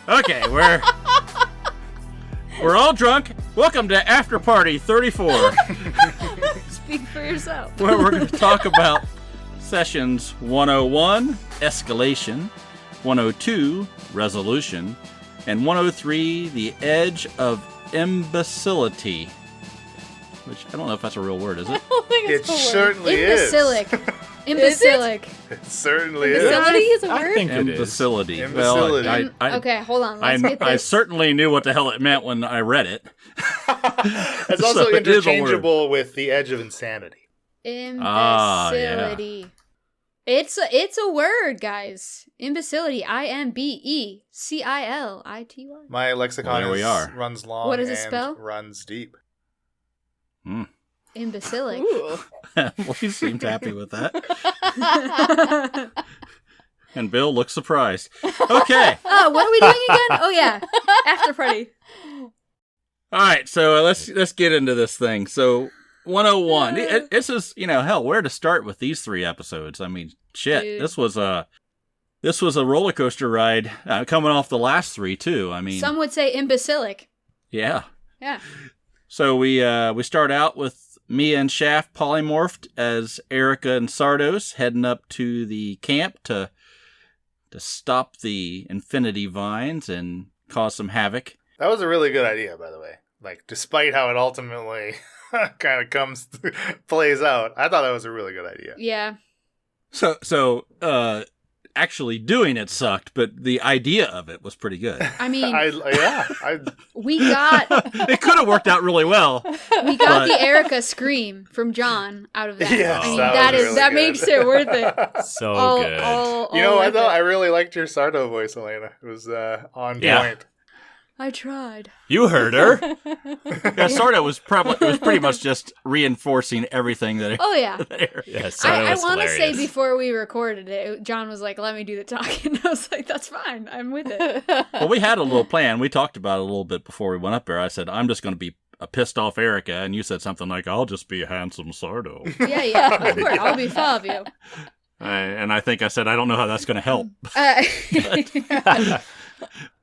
Okay, we're all drunk. Welcome to After Party 34. Speak for yourself. Where we're going to talk about sessions 101, Escalation, 102, Resolution, and 103, The Edge of Imbecility. Which, I don't know if that's a real word, is it? I don't think It it's a word. certainly is. Imbecilic. It certainly Imbecility is. is a word? I think it is. Imbecility. Imbecility. Well, Okay, hold on. Let's get I this. certainly knew what the hell it meant when I read it. It's also So it is a word. interchangeable with the edge of insanity. Imbecility. It's a word, guys. Imbecility. Imbecility. My lexicon Well, there we are. runs long What does it and spell? runs deep. Imbecilic. Ooh. Well, he seemed happy with that. And Bill looks surprised. Okay. Oh, what are we doing again? Oh yeah, after party. All right, so let's get into this thing. So 101. This is, hell, where to start with these 3 episodes? I mean, shit. Dude. This was a roller coaster ride coming off the last 3 too. I mean, Some would say imbecilic. yeah. Yeah. So we start out with Mia and Shaft polymorphed as Erica and Sardos heading up to the camp to stop the Infinity Vines and cause some havoc. That was a really good idea, by the way. Like, despite how it ultimately kind of plays out, I thought that was a really good idea. Yeah. So actually doing it sucked, but the idea of it was pretty good. I mean, we got It could have worked out really well. the Erica scream from John out of that. Yes, I mean, that was really that good. makes it worth it. So good. You know, I worth thought it. I really liked your Sardo voice, Elena. It was on Yeah. point. I tried. You heard her. Yeah, Sardo was pretty much just reinforcing everything that. Oh yeah. Yeah, so I was want to say hilarious. before we recorded it, John was like, "Let me do the talking." I was like, "That's fine. I'm with it." Well, we had a little plan. We talked about it a little bit before we went up there. I said, I'm just going to be a pissed off Erica, and you said something like, I'll just be a handsome Sardo. Yeah. Of course, I'll be fan of you. And I think I said, I don't know how that's going to help.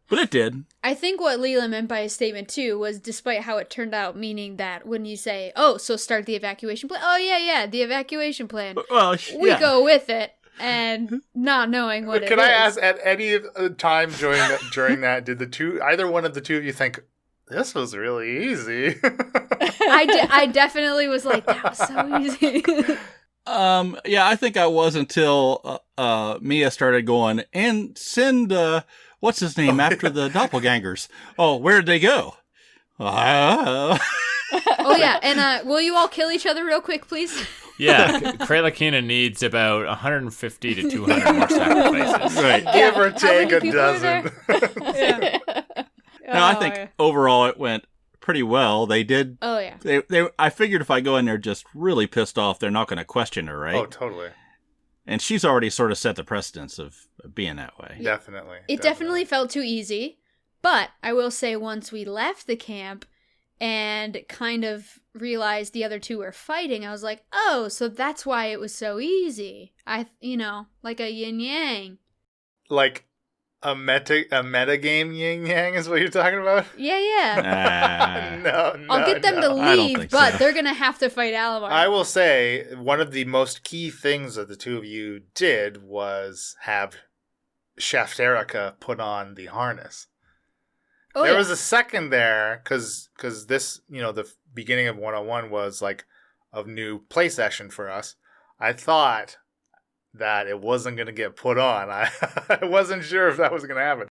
But it did. I think what Leela meant by his statement, too, was despite how it turned out, meaning that when you say, oh, so start the evacuation plan. Oh, yeah, the evacuation plan. Well, We yeah. go with it, and not knowing what it is. Can I ask, at any time during that, did either one of the two of you think, this was really easy? I definitely was like, that was so easy. Yeah, I think I was until Mia started going, and send, what's his name, after the doppelgangers. Oh, where did they go? Oh, yeah, and will you all kill each other real quick, please? Yeah, Kralakina needs about 150 to 200 more sacrifices. Right. Give or How take many a people are dozen. there? No, I think overall it went pretty well. They did. Oh, yeah. They. I figured if I go in there just really pissed off, they're not going to question her, right? Oh, totally. And she's already sort of set the precedence of being that way. Definitely. It definitely felt too easy, but I will say once we left the camp and kind of realized the other two were fighting, I was like, oh, so that's why it was so easy. Like a yin-yang. Like a meta game yin yang is what you're talking about? Yeah. No, I'll get them to I don't leave, think but so. they're going to have to fight Alamar. I will say one of the most key things that the two of you did was have Shaft Erica put on the harness. Oh, There yeah. was a second there because this, the beginning of 101 was like a new play session for us. I thought that it wasn't going to get put on. I wasn't sure if that was going to happen.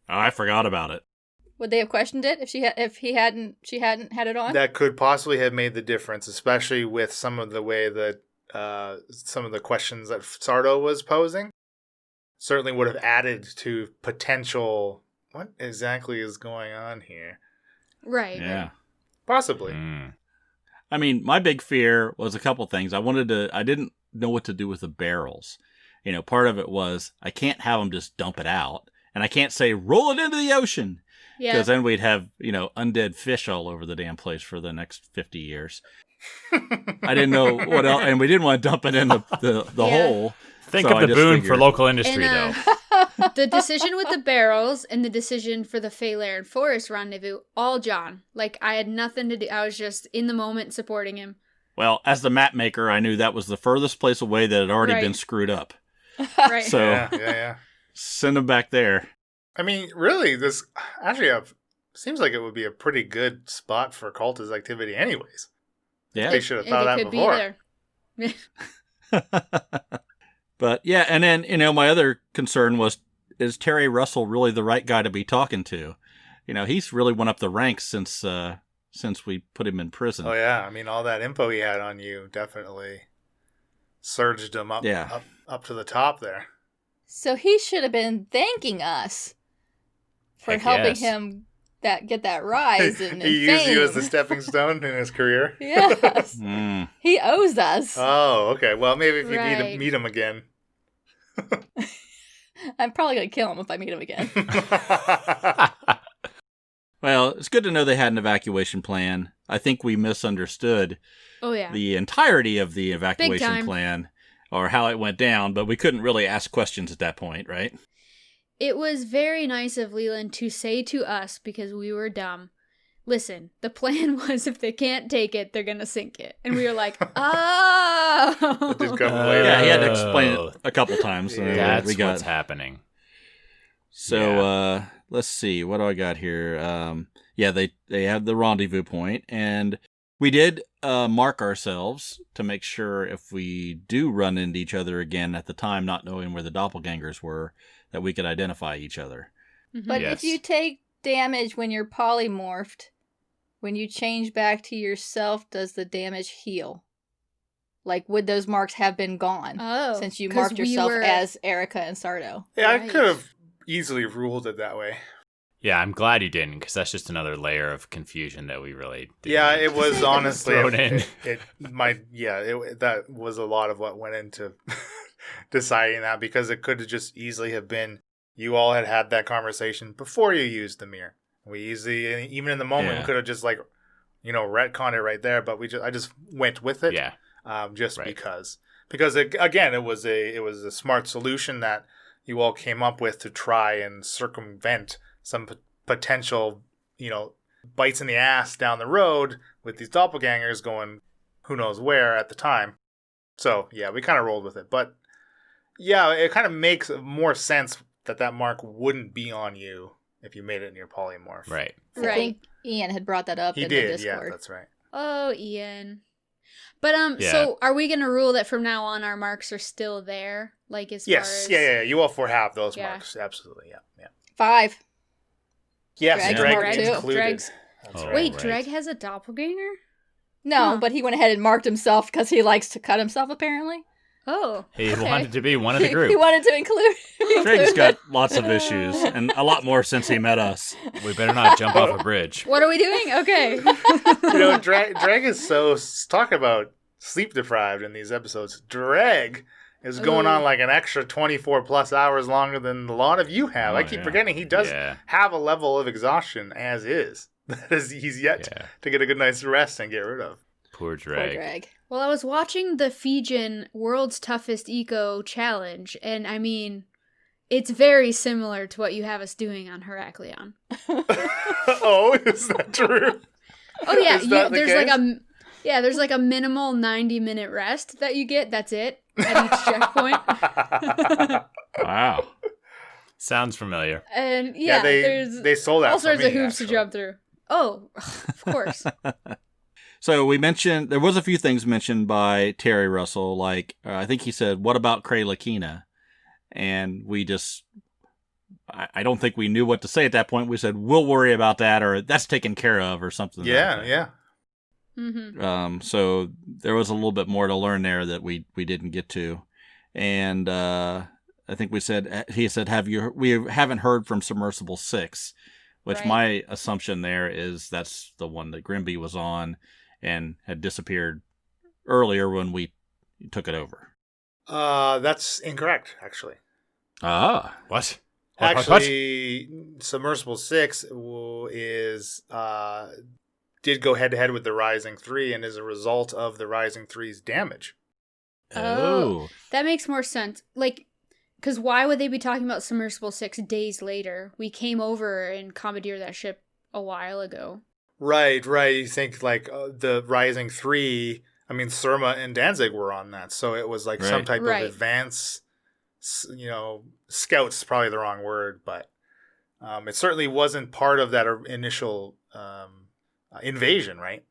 Oh, I forgot about it. Would they have questioned it if she hadn't had it on? That could possibly have made the difference, especially with some of the way that some of the questions that Sardo was posing. Certainly would have added to potential. What exactly is going on here? Right. Yeah. Possibly. I mean, my big fear was a couple things. I didn't know what to do with the barrels. Part of it was I can't have them just dump it out, and I can't say roll it into the ocean Yeah. because then we'd have undead fish all over the damn place for the next 50 years. I didn't know what else, and we didn't want to dump it in the Yeah. hole. Think So of I the just boon figured- for local industry, And, though. The decision with the barrels and the decision for the Feylair and Forest rendezvous, all John. Like, I had nothing to do. I was just in the moment supporting him. Well, as the map maker, I knew that was the furthest place away that had already been screwed up. Right. So Yeah. send him back there. I mean, really, this actually seems like it would be a pretty good spot for cultist activity anyways. Yeah. They should have If thought it that could before. be there. But yeah, and then, my other concern was, is Terry Russell really the right guy to be talking to? He's really went up the ranks since we put him in prison. Oh, yeah. I mean, all that info he had on you definitely surged him up, up to the top there. So he should have been thanking us for Heck helping yes. him get that rise and He used fame. you as a stepping stone in his career? Yes. Mm. He owes us. Oh, okay. Well, maybe if you Right. meet him again. I'm probably going to kill him if I meet him again. Well, it's good to know they had an evacuation plan. I think we misunderstood Oh, yeah. the entirety of the evacuation time. plan or how it went down, but we couldn't really ask questions at that point, right? It was very nice of Leland to say to us, because we were dumb, listen, the plan was if they can't take it, they're going to sink it. And we were like, oh. Just come later. Yeah, he had to explain it a couple times. So That's we got what's happening. So let's see, what do I got here? They have the rendezvous point, and we did mark ourselves to make sure if we do run into each other again at the time, not knowing where the doppelgangers were, that we could identify each other. Mhm. But Yes. if you take damage when you're polymorphed, when you change back to yourself, does the damage heal? Like, would those marks have been gone Oh, since you 'cause marked we yourself were- as Erica and Sardo? Yeah, I Right. could have easily ruled it that way. Yeah, I'm glad you didn't, because that's just another layer of confusion that we really didn't Yeah, need it to was be honestly thrown in. that was a lot of what went into deciding that, because it could have just easily have been you all had that conversation before you used the mirror. We easily, even in the moment, Yeah. we could have just retconned it right there, but I just went with it. Yeah. Just Right. because it was a smart solution that you all came up with to try and circumvent some potential bites in the ass down the road with these doppelgangers going who knows where at the time. So yeah, we kind of rolled with it, but yeah, it kind of makes more sense that mark wouldn't be on you if you made it in your polymorph. Right. I Right. think Ian had brought that up He in did. the Yeah, Discord. that's right. Oh, Ian. But Yeah. so are we gonna rule that from now on our marks are still there? Like as Yes. far as Yeah. You all four have those Yeah. marks. Absolutely. Yeah. 5. Yes, Greg's Greg mark too. included. Greg's- That's Oh, right. Wait, right. Dreg has a doppelganger? No, Huh. but he went ahead and marked himself because he likes to cut himself, apparently. Oh. He okay. wanted to be one of the He group. wanted to include. Greg's got lots of issues, and a lot more since he met us. We better not jump off a bridge. What are we doing? Okay. Dreg is so talking about sleep deprived in these episodes. Dreg is going on like an extra 24 plus hours longer than a lot of you have. Oh, I keep yeah. forgetting he does Yeah. have a level of exhaustion as is. That is, he's yet Yeah. to get a good night's rest and get rid of. Poor Poor Drake. Greg. Well, I was watching the Fijian World's Toughest Eco Challenge, and I mean, it's very similar to what you have us doing on Heraklion. Oh, is that true? Oh yeah, Is that the there's like a minimal 90-minute rest that you get. That's it at each checkpoint. Wow. Sounds familiar. And they sold that all for sorts me, of hoops actually. to jump through. Oh, of course. So we mentioned, there was a few things mentioned by Terry Russell, like, I think he said, what about Cray Lakina? And we just, I don't think we knew what to say at that point. We said, we'll worry about that, or that's taken care of, or something. Yeah. Mm-hmm. So there was a little bit more to learn there that we didn't get to. And I think he said, we haven't heard from Submersible 6, which Right. my assumption there is that's the one that Grimby was on and had disappeared earlier when we took it over. That's incorrect, actually. Ah. What? Actually, Submersible 6 did go head-to-head with the Rising 3 and is a result of the Rising 3's damage. Oh. That makes more sense. Like, Because why would they be talking about Submersible 6 days later? We came over and commandeered that ship a while ago. Right. You think like the Rising 3, I mean, Surma and Danzig were on that. So it was like some Right. type Right. of advance, scouts is probably the wrong word, but it certainly wasn't part of that initial invasion, right?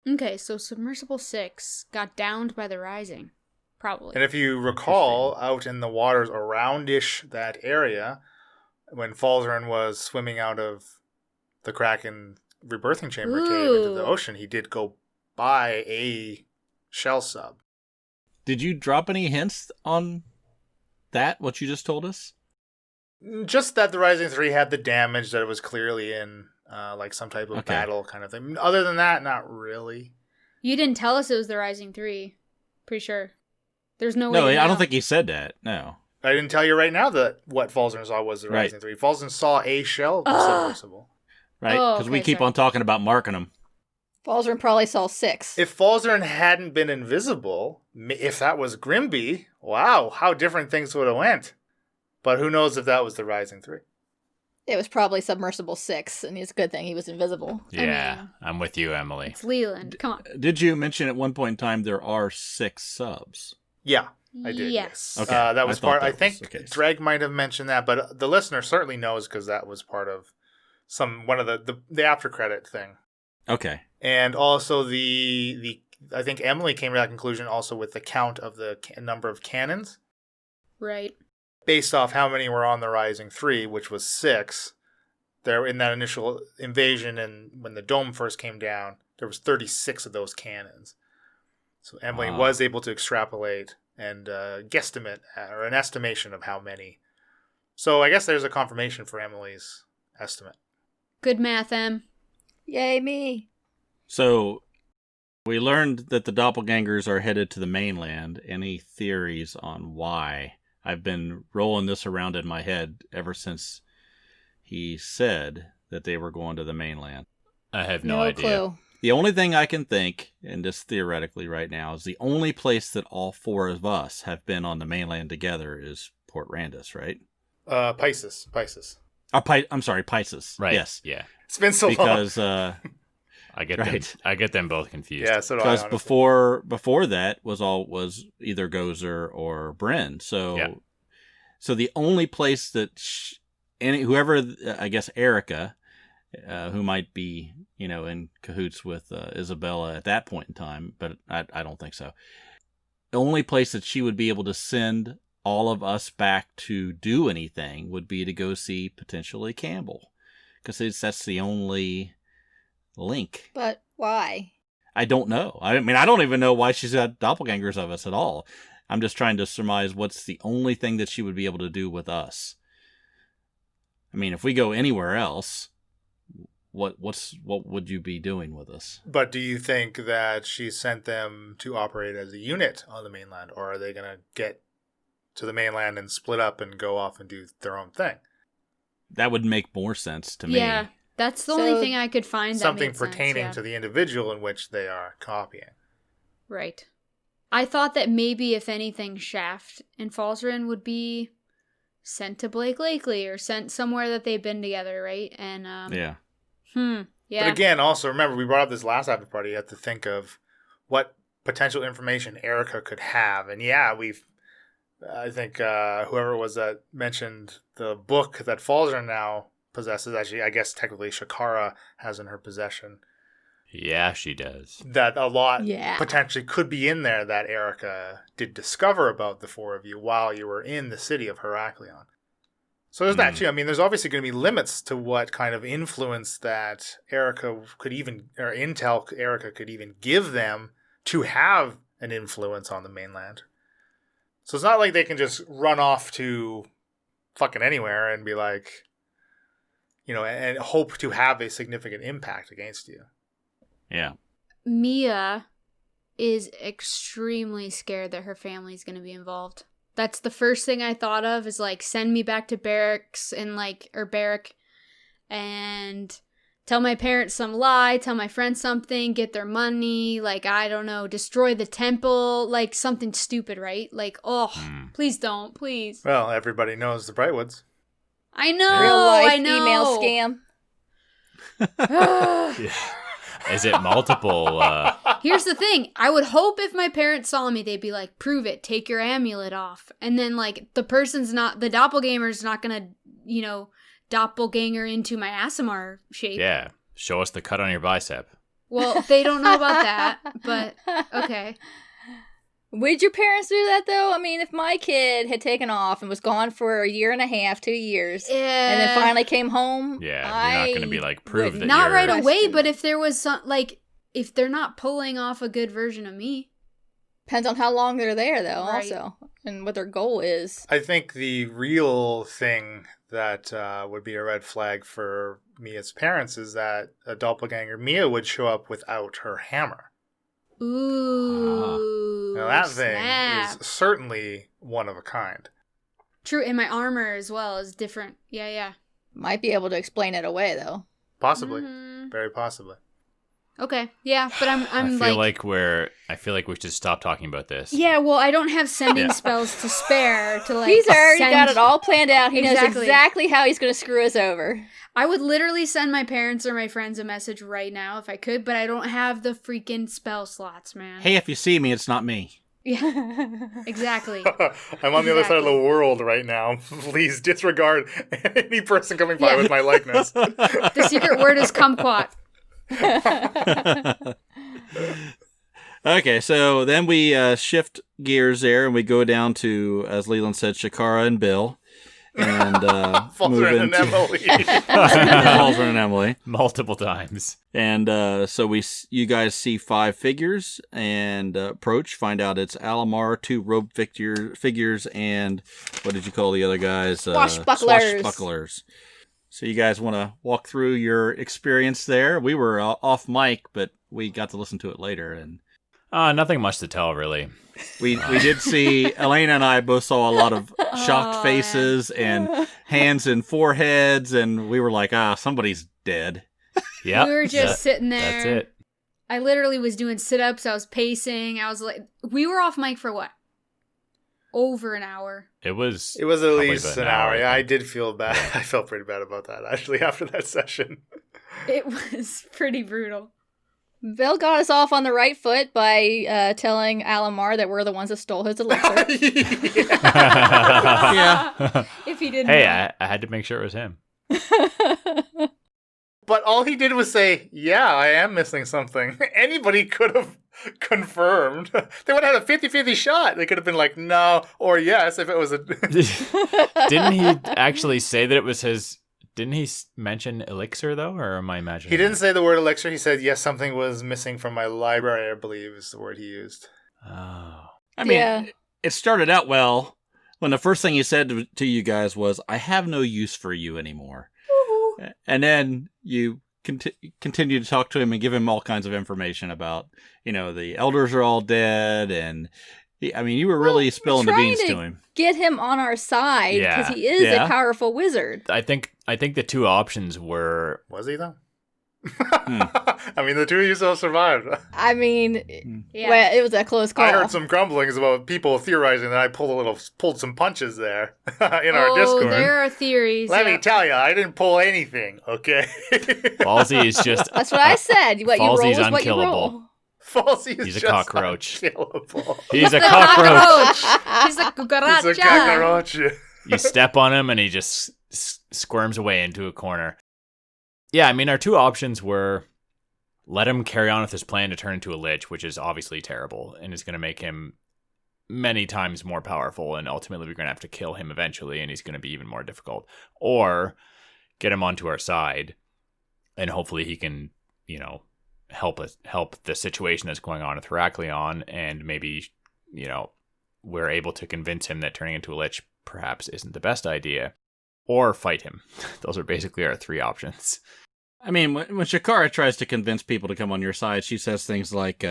Okay, so Submersible 6 got downed by the Rising. Probably. And if you recall, out in the waters around-ish that area, when Falzarin was swimming out of the Kraken rebirthing chamber cave into the Ooh. ocean, he did go by a shell sub. Did you drop any hints on that, what you just told us? Just that the Rising 3 had the damage, that it was clearly in like some type of battle kind of thing. Other than that, not really. You didn't tell us it was the Rising 3. Pretty sure. There's no way No, to I don't know. think he said that. No. I didn't tell you right now that what Falzarin saw was the Right. Rising 3. Falzarin saw a shell Ugh. submersible. Right? Oh, Because we okay, keep sorry. on talking about marking them. Falzarin probably saw 6. If Falzarin hadn't been invisible, if that was Grimby, wow, how different things would have went. But who knows if that was the Rising 3. It was probably Submersible 6, and it's a good thing he was invisible. Yeah, mean- I'm with you, Emily. It's Leland. Come on. Did you mention at one point in time there are 6 subs? Yeah, I did. Yes. Okay. That was I thought part. that I was think the case. Dreg might have mentioned that, but the listener certainly knows because that was part of one of the after credit thing. Okay. And also the I think Emily came to that conclusion also with the count of the number of cannons Right. based off how many were on the Rising 3, which was 6. There in that initial invasion, and when the dome first came down, there was 36 of those cannons. So Emily Wow. was able to extrapolate and guesstimate or an estimation of how many. So I guess there's a confirmation for Emily's estimate. Good math, Em. Yay, me. So we learned that the doppelgangers are headed to the mainland. Any theories on why? I've been rolling this around in my head ever since he said that they were going to the mainland. I have no idea. Clue. The only thing I can think, and just theoretically right now, is the only place that all 4 of us have been on the mainland together is Port Randus, right? Pisces. I'm sorry, Pisces. Right. Yes. Yeah. It's been so long. Because I get Right. them. I get them both confused. Yeah, so do I, because honestly. before that was either Gozer or Bryn. So Yeah. so the only place that whoever, I guess Erica, who might be in cahoots with Isabella at that point in time, but I don't think so. The only place that she would be able to send all of us back to do anything would be to go see potentially Campbell, because that's the only link. But why? I don't know. I mean, I don't even know why she's got doppelgangers of us at all. I'm just trying to surmise what's the only thing that she would be able to do with us. I mean, if we go anywhere else, what would you be doing with us? But do you think that she sent them to operate as a unit on the mainland, or are they going to get to the mainland and split up and go off and do their own thing? That would make more sense to me. Yeah. That's the So, only thing I could find that Something made sense, pertaining yeah. to the individual in which they are copying. Right. I thought that maybe, if anything, Shaft and Falzarin would be sent to Blake Lakely or sent somewhere that they've been together, right? And Yeah. yeah. But again, also remember, we brought up this last after party. You have to think of what potential information Erica could have. And yeah, I think whoever it was that mentioned the book that Falzarin now possesses, actually, I guess technically Shakara has in her possession, Yeah, she does. that a lot Yeah. potentially could be in there that Erica did discover about the 4 of you while you were in the city of Heraklion. So there's that too. I mean, there's obviously going to be limits to what kind of influence that Erica could even, or intel Erica could even give them to have an influence on the mainland. So it's not like they can just run off to fucking anywhere and be like, and hope to have a significant impact against you. Yeah. Mia is extremely scared that her family's going to be involved. That's the first thing I thought of, is like, send me back to barracks and or barrack and tell my parents some lie, tell my friends something, get their money, like, I don't know, destroy the temple, like something stupid, right? Like, oh, please don't, please. Well, everybody knows the Brightwoods. I know, Real life I know. email scam. Is it multiple? Here's the thing. I would hope if my parents saw me, they'd be like, prove it, take your amulet off. And then, like, the doppelganger's not gonna, doppelganger into my Asimar shape. Yeah. Show us the cut on your bicep. Well, they don't know about that, but okay. Would your parents do that, though? I mean, if my kid had taken off and was gone for a year and a half, 2 years, and then finally came home, Yeah, you're not going to be like, prove that not you're... right away, but if there was some, like, if they're not pulling off a good version of me. Depends on how long they're there, though, Right. also, and what their goal is. I think the real thing that would be a red flag for Mia's parents is that a doppelganger Mia would show up without her hammer. Ooh. Now that snap. thing is certainly one of a kind. True, and my armor as well is different. Yeah. Might be able to explain it away, though. Possibly. Mhm. Very possibly. Okay, yeah, but I'm I feel like we should stop talking about this. Yeah, well, I don't have sending spells to spare to like. He's already send... got it all planned out. He knows Exactly. exactly how he's going to screw us over. I would literally send my parents or my friends a message right now if I could, but I don't have the freaking spell slots, man. Hey, if you see me, it's not me. Yeah, exactly. I'm on the other side of the world right now. Please disregard any person coming by with my likeness. The secret word is kumquat. Okay, so then we shift gears there, and we go down to, as Leland said, Shakara and Bill, and Falter and Emily. Falter and Emily, Multiple times. and so you guys see 5 figures and approach, find out it's Alamar, 2 rope figures, and what did you call the other guys? Swashbucklers. So you guys want to walk through your experience there? We were off mic, but we got to listen to it later, and Nothing much to tell, really. we did see, Elena and I both saw a lot of shocked faces and hands and foreheads, and we were like, somebody's dead. Yeah, We were just sitting there. That's it. I literally was doing sit-ups. I was pacing. I was like, we were off mic for what? Over an hour. It was It was at probably least about an hour. Yeah, I I think. did feel bad. I felt pretty bad about that, actually, after that session. It was pretty brutal. Bill got us off on the right foot by telling Alamar that we're the ones that stole his elixir. Yeah. If he didn't. Hey, know. I had to make sure it was him. But all he did was say, yeah, I am missing something. Anybody could have confirmed. They would have had a 50-50 shot. They could have been like, no, or yes, if it was a... Didn't he actually say that it was his... Didn't he mention elixir, though? Or am I imagining? He didn't say the word elixir. He said, yes, something was missing from my library, I believe is the word he used. Oh. I mean, Yeah. it started out well when the first thing he said to you guys was, I have no use for you anymore. And then you continue to talk to him and give him all kinds of information about, the elders are all dead. And you were really spilling the beans to him. Get him on our side because Yeah. he is Yeah. a powerful wizard. I think the two options were... Was he, though? I mean, the two of you still survived. I mean, Yeah. well, it was a close call. I heard some grumblings about people theorizing that I pulled some punches there in our Discord. There are theories. Let me yeah. tell you, I didn't pull anything, okay? Falsey is just... That's what I said. What you roll Falsey's is what you unkillable. roll. Falsey is He's a just cockroach. unkillable. He's a cockroach. He's a He's a cucaracha. cockroach. You step on him and he just squirms away into a corner. Yeah, I mean, our two options were let him carry on with his plan to turn into a lich, which is obviously terrible and is going to make him many times more powerful, and ultimately we're going to have to kill him eventually, and he's going to be even more difficult. Or get him onto our side, and hopefully he can, help the situation that's going on with Heraklion, and maybe, we're able to convince him that turning into a lich perhaps isn't the best idea. Or fight him. Those are basically our 3 options. I mean, when Shakara tries to convince people to come on your side, she says things like,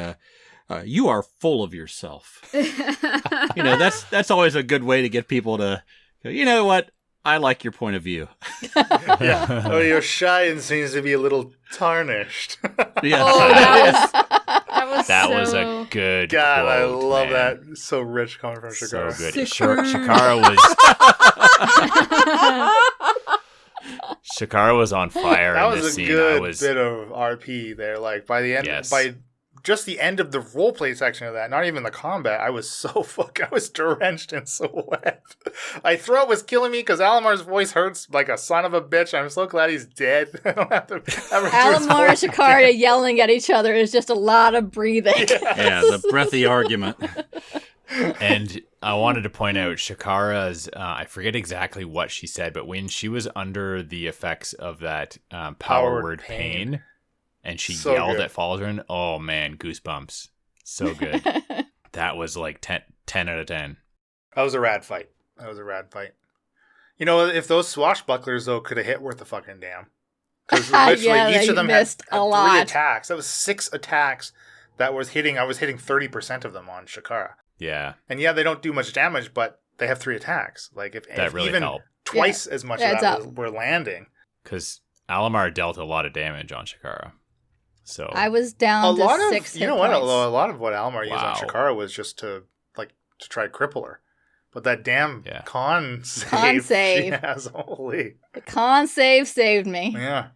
you are full of yourself. That's always a good way to get people to go, you know what? I like your point of view. Yeah. Oh, your shine seems to be a little tarnished. Yeah. Oh, that was so... a good God, I quote, love man. that. So rich coming from So Shakara. good. Shakara. Shakara was on fire That in was this a scene. good I was bit of RP there. Like by the end, Yes. by just the end of the roleplay section of that, not even the combat, I was I was drenched in sweat. My throat was killing me because Alamar's voice hurts like a son of a bitch. I'm so glad he's dead. I don't have to ever do his Alamar and voice Shakara again. yelling at each other is just a lot of breathing. Yeah, the breathy argument. And I wanted to point out Shakara's, I forget exactly what she said, but when she was under the effects of that power word pain, and she So yelled good. at Falzarin, oh man, goosebumps. So good. That was like 10 out of 10. That was a rad fight. You know, if those swashbucklers, though, could have hit worth a fucking damn. Because literally Yeah, each they of them had missed a 3 lot. attacks. That was 6 attacks that was hitting. I was hitting 30% of them on Shakara. Yeah, And yeah, they don't do much damage, but they have 3 attacks. Like if that really even helped. twice as much adds of that up. were landing. Because Alamar dealt a lot of damage on Shakara. So I was down A to lot of 6 you hit know what? points. A lot of what Almar used on Wow. Shakara was just to try to cripple her. But that damn Yeah. con save, Con she save. has, holy The con save saved me. yeah.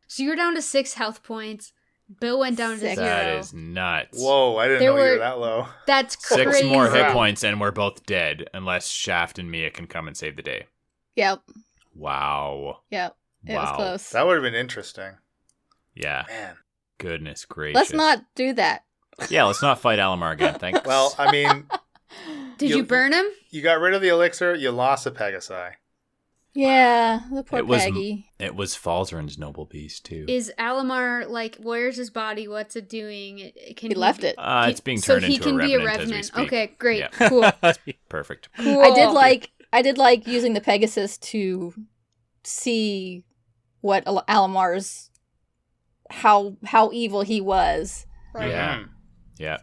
So you're down to 6 health points. Bill went down to 0. that is nuts. Whoa, I didn't There know you were- were that low. That's 6 crazy. more hit Crap. points and we're both dead unless Shaft and Mia can come and save the day. Yep. Wow. It was Wow. close. That would have been interesting. Yeah. Man. Goodness gracious. Let's not do that. Yeah, let's not fight Alamar again. Thanks. Well, I mean, Did you burn him? you got rid of the elixir, you lost a Pegasi. Yeah, the poor It was- Peggy. it was Falzarin's noble beast too. Is Alamar, like, where's his body? What's it doing? Can He left it. It's being turned so he into can a be a revenant as we revenant. speak. Okay, great. Yeah. Cool. Perfect. Cool. I did like using the Pegasus to see what Alamar's how evil he was. Right. Yeah. Mhm. Yeah.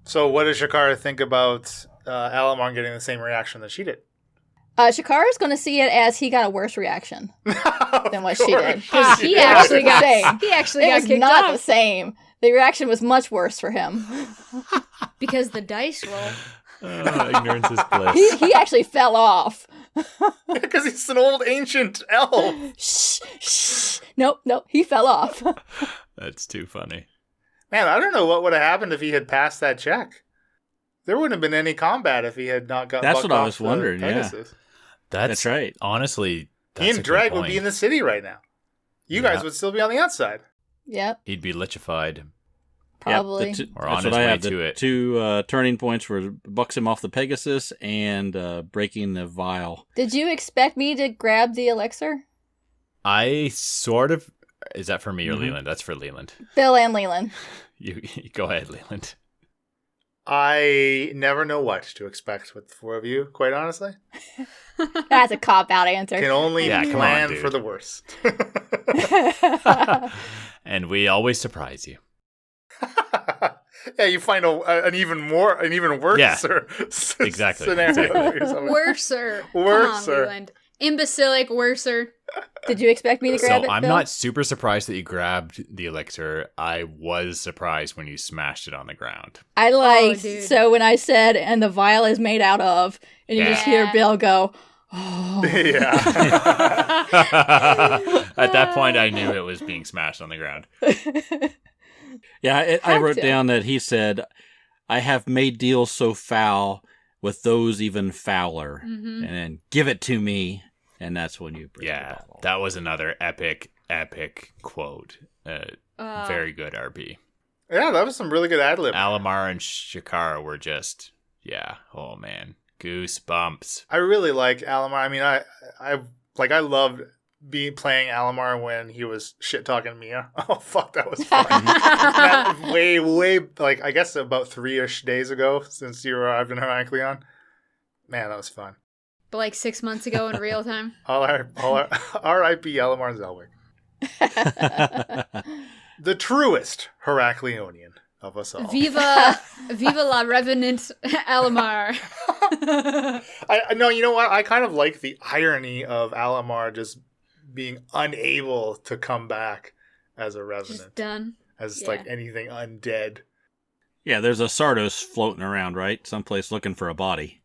So what does Shakara think about Alamar getting the same reaction that she did? Shakara's going to see it as he got a worse reaction than what she did. Because he It actually was the got same. he actually It got was kicked not off the same. The reaction was much worse for him. because the dice roll. Ignorance is bliss. He actually fell off. Because he's an old ancient elf. Shh, shh. Nope, he fell off. That's too funny. Man, I don't know what would have happened if he had passed that check. There wouldn't have been any combat if he had not got. That's bucked what I off was the wondering, yeah. Pegasus. That's right. Honestly, that's He a and good Drag would point. be in the city right now. You Yeah. guys would still be on the outside. Yep, He'd be lichified. probably. Yep, Or on that's his what I way have. to The it. 2 turning points were bucks him off the Pegasus and breaking the vial. Did you expect me to grab the elixir? I sort of. Is that for me or Mhm. Leland? That's for Leland. Bill and Leland. You go ahead, Leland. I never know what to expect with the 4 of you, quite honestly. That's a cop-out answer. Can only Yeah, come on, plan dude. for the worst. And we always surprise you. Yeah, you find an even worse Yeah, exactly. exactly, scenario. exactly. for yourself. Worser. Worser. Come on, Leland. Imbecilic worser. Did you expect me to grab So it, I'm Bill? not super surprised that you grabbed the elixir. I was surprised when you smashed it on the ground. I liked, dude. so when I said, and the vial is made out of, and you just hear Yeah. Bill go, oh. Yeah. At that point, I knew it was being smashed on the ground. Yeah, I Had wrote to. down that he said, "I have made deals so foul with those even fouler, Mm-hmm. and then give it to me." And that's when you break the Yeah, bottle. that was another epic quote. Very good RP. Yeah, that was some really good ad lib. Alamar and Shakara were just, oh man, goosebumps. I really like Alamar. I mean, I loved playing Alamar when he was shit talking Mia. Oh fuck, that was fun. That way, like I guess about 3-ish days ago since you arrived in Heracleon. Man, that was fun. But like 6 months ago in real time. All our R.I.P. Alamar Zelwick. The truest Heracleonian. of us all. Viva la Revenant Alamar. No, you know what? I kind of like the irony of Alamar just being unable to come back as a revenant. Just done. As Yeah. like anything undead. Yeah, there's a Sardos floating around, right? Someplace looking for a body.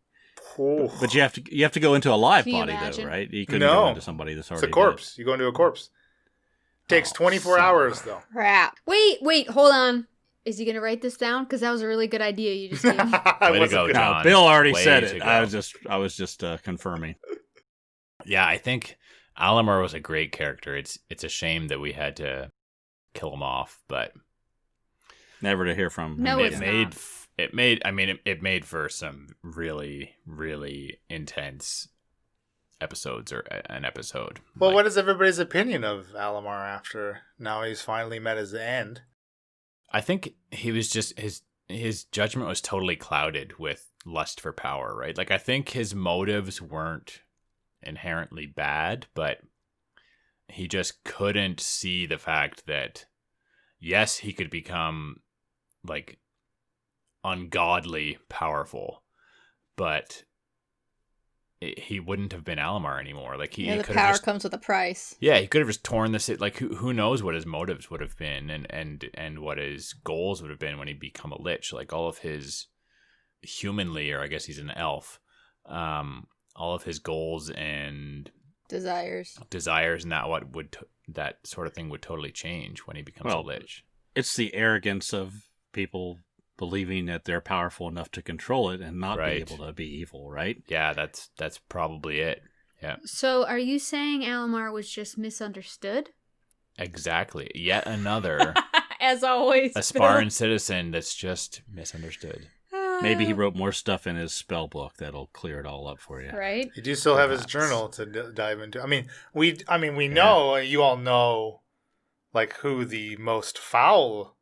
Oh. But you have to go into a live Can you body imagine? though, right? You couldn't No. go into somebody that's It's already a corpse. You go into a corpse. Takes 24 hours though. Crap. Wait, hold on. Is he going to write this down? Because that was a really good idea you just gave. I Way to wasn't go, gonna- dead. John. No, Bill already Way said to it. go. I was just confirming. Yeah, I think Alamar was a great character. It's a shame that we had to kill him off, but Never to hear from him. No, again. it's not. it made for some really, really intense episodes or an episode. Well, Like, what is everybody's opinion of Alamar after now he's finally met his end? I think he was just his judgment was totally clouded with lust for power, right? Like I think his motives weren't inherently bad, but he just couldn't see the fact that yes, he could become like ungodly powerful, but he wouldn't have been Alamar anymore. Like he The could power have just, comes with a price. yeah, he could have just torn this. Like who knows what his motives would have been, and what his goals would have been when he become a lich. Like all of his humanly, or I guess he's an elf. All of his goals and Desires. desires and that sort of thing would totally change when he becomes a Well, lich. It's the arrogance of people believing that they're powerful enough to control it and not Right. be able to be evil, right? Yeah, that's probably it. Yeah, So are you saying Alamar was just misunderstood? exactly. Yet another As always. aspiring citizen that's just misunderstood. Maybe he wrote more stuff in his spell book that'll clear it all up for you. Right? You do still have his Perhaps. journal to dive into. I mean, we know, you all know, like who the most foul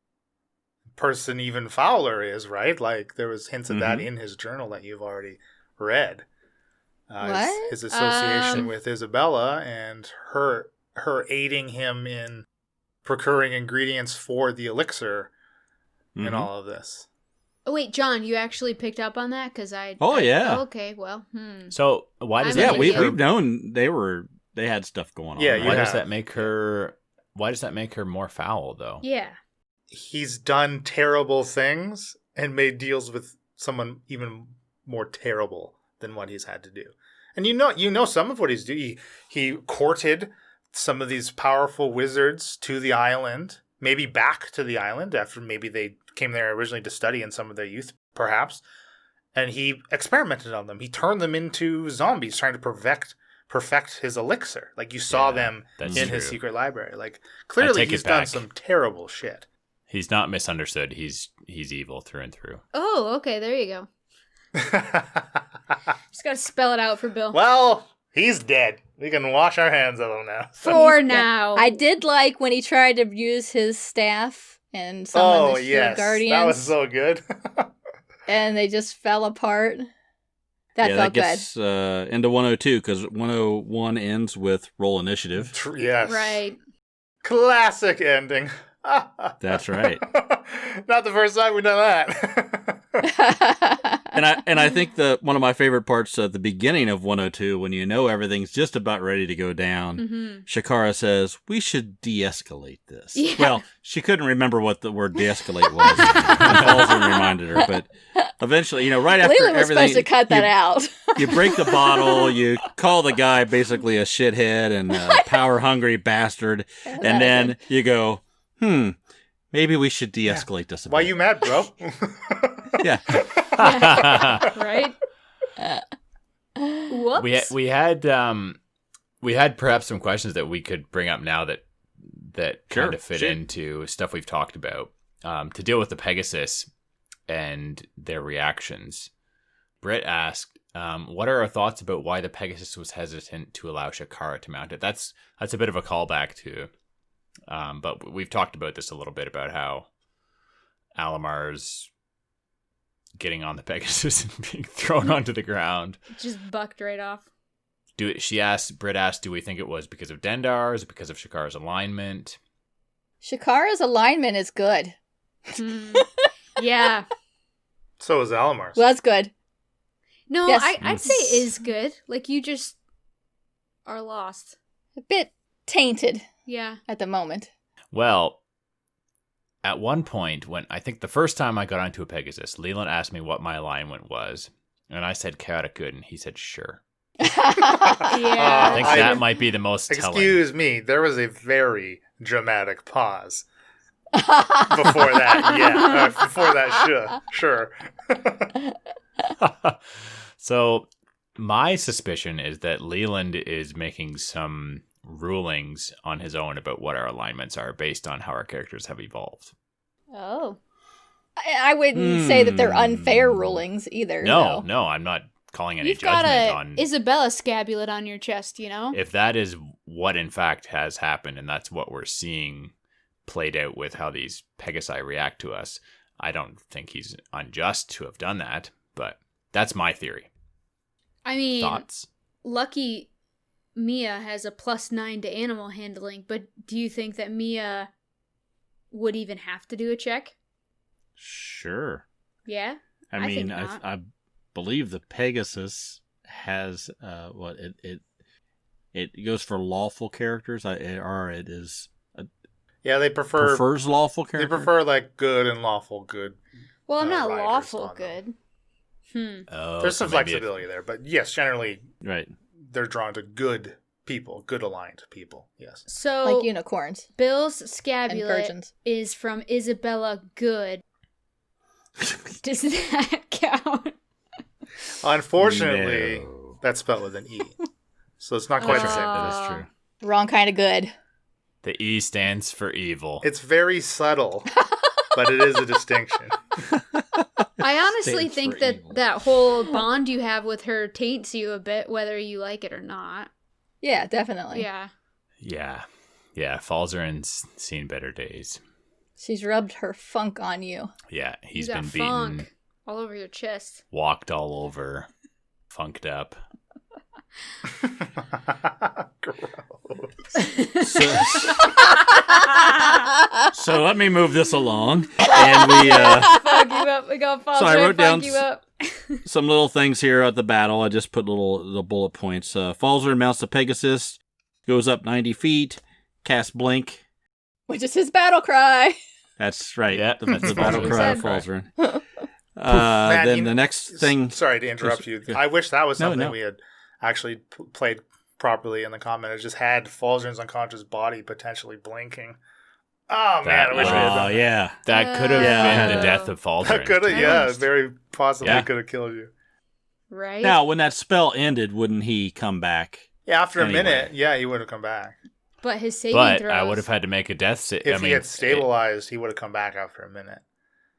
person, even fouler, is, right? Like there was hints of that in his journal that you've already read. What? His association with Isabella and her aiding him in procuring ingredients for the elixir Mhm. and all of this. Oh, wait, John, you actually picked up on that? Because Oh, yeah. okay, well, So why does I'm that Yeah, an make idiot. we've known they had stuff going on. Yeah, right? you why have. does that make her? Why does that make her more foul though? Yeah. He's done terrible things and made deals with someone even more terrible than what he's had to do. And you know some of what he's doing. He courted some of these powerful wizards to the island, maybe back to the island after maybe they came there originally to study in some of their youth, perhaps. And he experimented on them. He turned them into zombies, trying to perfect his elixir. Like you saw Yeah, them that's in his true. secret library. Like clearly take it he's done back. some terrible shit. He's not misunderstood. He's evil through and through. Oh, okay, there you go. Just gotta spell it out for Bill. Well, he's dead. We can wash our hands of him now. For He's- now. I did like when he tried to use his staff and summon the Shield Guardians, that was so good. and they just fell apart. That Yeah, felt that gets into 102 because 101 ends with roll initiative. Yes. Right. Classic ending. That's right. Not the first time we've done that. good. And I think one of my favorite parts at the beginning of 102, when you know everything's just about ready to go down, Mm-hmm. Shakara says, "We should de-escalate this." Yeah. Well, she couldn't remember what the word de-escalate was. Falzern reminded her, but eventually, right after Leland was everything, supposed to cut that out. you break the bottle, you call the guy basically a shithead and a power-hungry bastard, and then you go, maybe we should de-escalate this a bit. Why you mad, bro? Yeah. Right? Whoops. we had perhaps some questions that we could bring up now that Sure, kind of fit shoot. into stuff we've talked about to deal with the Pegasus and their reactions. Britt asked, "What are our thoughts about why the Pegasus was hesitant to allow Shakara to mount it?" That's a bit of a callback to, but we've talked about this a little bit about how Alamar's getting on the Pegasus and being thrown onto the ground. Just bucked right off. Britt asked, do we think it was because of Dendar? Is it because of Shakara's alignment? Shakara's alignment is good. Hmm. Yeah. So is Alamar's. Well, that's good. No, Yes. I'd say is good. Like, you just are lost. A bit tainted Yeah. at the moment. Well, at one point, when I think the first time I got onto a Pegasus, Leland asked me what my alignment was, and I said chaotic good, and he said sure. Yeah. I think I- that might be the most telling. Excuse me, there was a very dramatic pause before that. Yeah, before that, sure. So, my suspicion is that Leland is making some rulings on his own about what our alignments are based on how our characters have evolved. Oh. I wouldn't say that they're unfair rulings either. No, though. no, I'm not calling any You've got judgment a on Isabella scapulet on your chest, you know? if that is what in fact has happened and that's what we're seeing played out with how these Pegasi react to us. I don't think he's unjust to have done that, but that's my theory. I mean, Thoughts? lucky Mia has a +9 to animal handling, but do you think that Mia would even have to do a check? Sure. Yeah? I I think mean, not. I believe the Pegasus has it goes for lawful characters, or it is Yeah, they prefers lawful They characters. prefer like good and lawful good. Well, I'm not riders lawful on them. good. Oh, There's so some maybe flexibility there, but yes, generally Right. they're drawn to good people, good aligned people. Yes. So, Like unicorns Bill's and scapulet virgins. is from Isabella Good. Does that count? Unfortunately, No. that's spelled with an E, so it's not quite the same. That is true. Wrong kind of good. The E stands for evil. It's very subtle, but it is a distinction. I honestly Stands think for that evil. that whole bond you have with her taints you a bit, whether you like it or not. Yeah, definitely. Yeah. Yeah. Falzarin's seen better days. She's rubbed her funk on you. Yeah, he's You got been beaten, funk all over your chest. walked all over, funked up. Gross. So let me move this along, and we Fuck you up. We got So I wrote down you up. some little things here at the battle. I just put the bullet points. Falzarin mounts the Pegasus, goes up 90 feet, casts Blink. Which is his battle cry. That's right. Yeah, That's the that's battle what cry he of said. Falzarin. Man, Then you the know- next thing. Sorry to interrupt you. Yeah. I wish that was No, something no. we had actually played properly in the comment. It just had Falzarin's unconscious body potentially blinking. Oh man, I wish we had Oh done that. yeah. That could have Yeah. been the death of Falzarin. That could have, to be yeah, honest. very possibly Yeah. could have killed you. Right? Now, when that spell ended, wouldn't he come back? Yeah, after a Anyway. minute, yeah, he would have come back. But his saving But throws. I would have had to make a death save. If he had stabilized, he would have come back after a minute.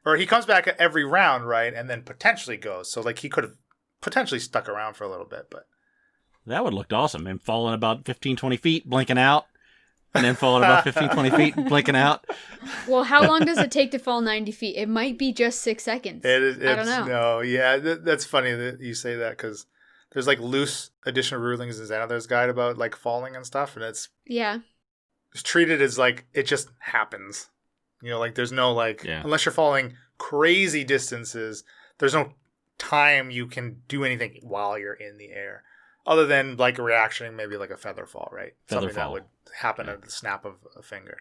Or he comes back at every round, right, and then potentially goes. So like he could have potentially stuck around for a little bit, but That would have looked awesome. And falling about 15, 20 feet, blinking out. And then falling about 15, 20 feet, blinking out. Well, how long does it take to fall 90 feet? It might be just 6 seconds. it's, I don't know. No, yeah, that's funny that you say that because there's like loose additional rulings in Xanathar's guide about like falling and stuff, and it's Yeah. treated as like it just happens. You know, like there's no like Yeah. unless you're falling crazy distances, there's no time you can do anything while you're in the air. Other than like a reaction, maybe like a feather fall, right? Feather Something that fall. would happen at the snap of a finger.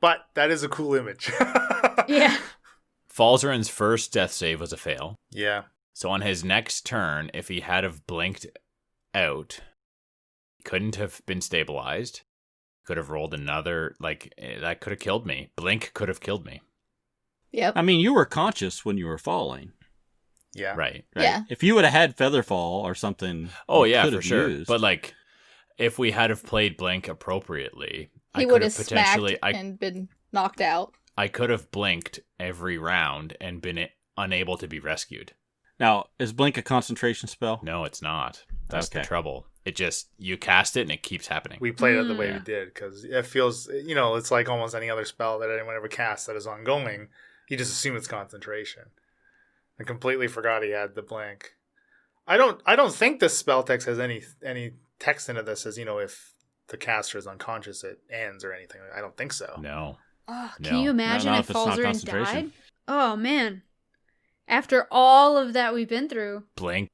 But that is a cool image. Yeah. Falzarin's first death save was a fail. Yeah. So on his next turn, if he had have blinked out, he couldn't have been stabilized. Could have rolled another, that could have killed me. Blink could have killed me. Yep. I mean, you were conscious when you were falling. Yeah. Right. Right? Yeah. If you would have had Featherfall or something. Oh, you yeah, could for have sure. used. But, if we had have played Blink appropriately, He I would could have have smacked potentially... and been knocked out. I could have blinked every round and been unable to be rescued. Now, is Blink a concentration spell? No, it's not. That's the Okay. trouble. It just, you cast it and it keeps happening. We played it the way Yeah. we did because it feels, it's like almost any other spell that anyone ever casts that is ongoing. You just assume it's concentration. I completely forgot he had the blank. I don't think this spell text has any text in it that says, if the caster is unconscious, it ends or anything. I don't think so. No. Oh, No. can you imagine Not if if it's not Falzarin concentration. died? Oh, man. After all of that we've been through. Blink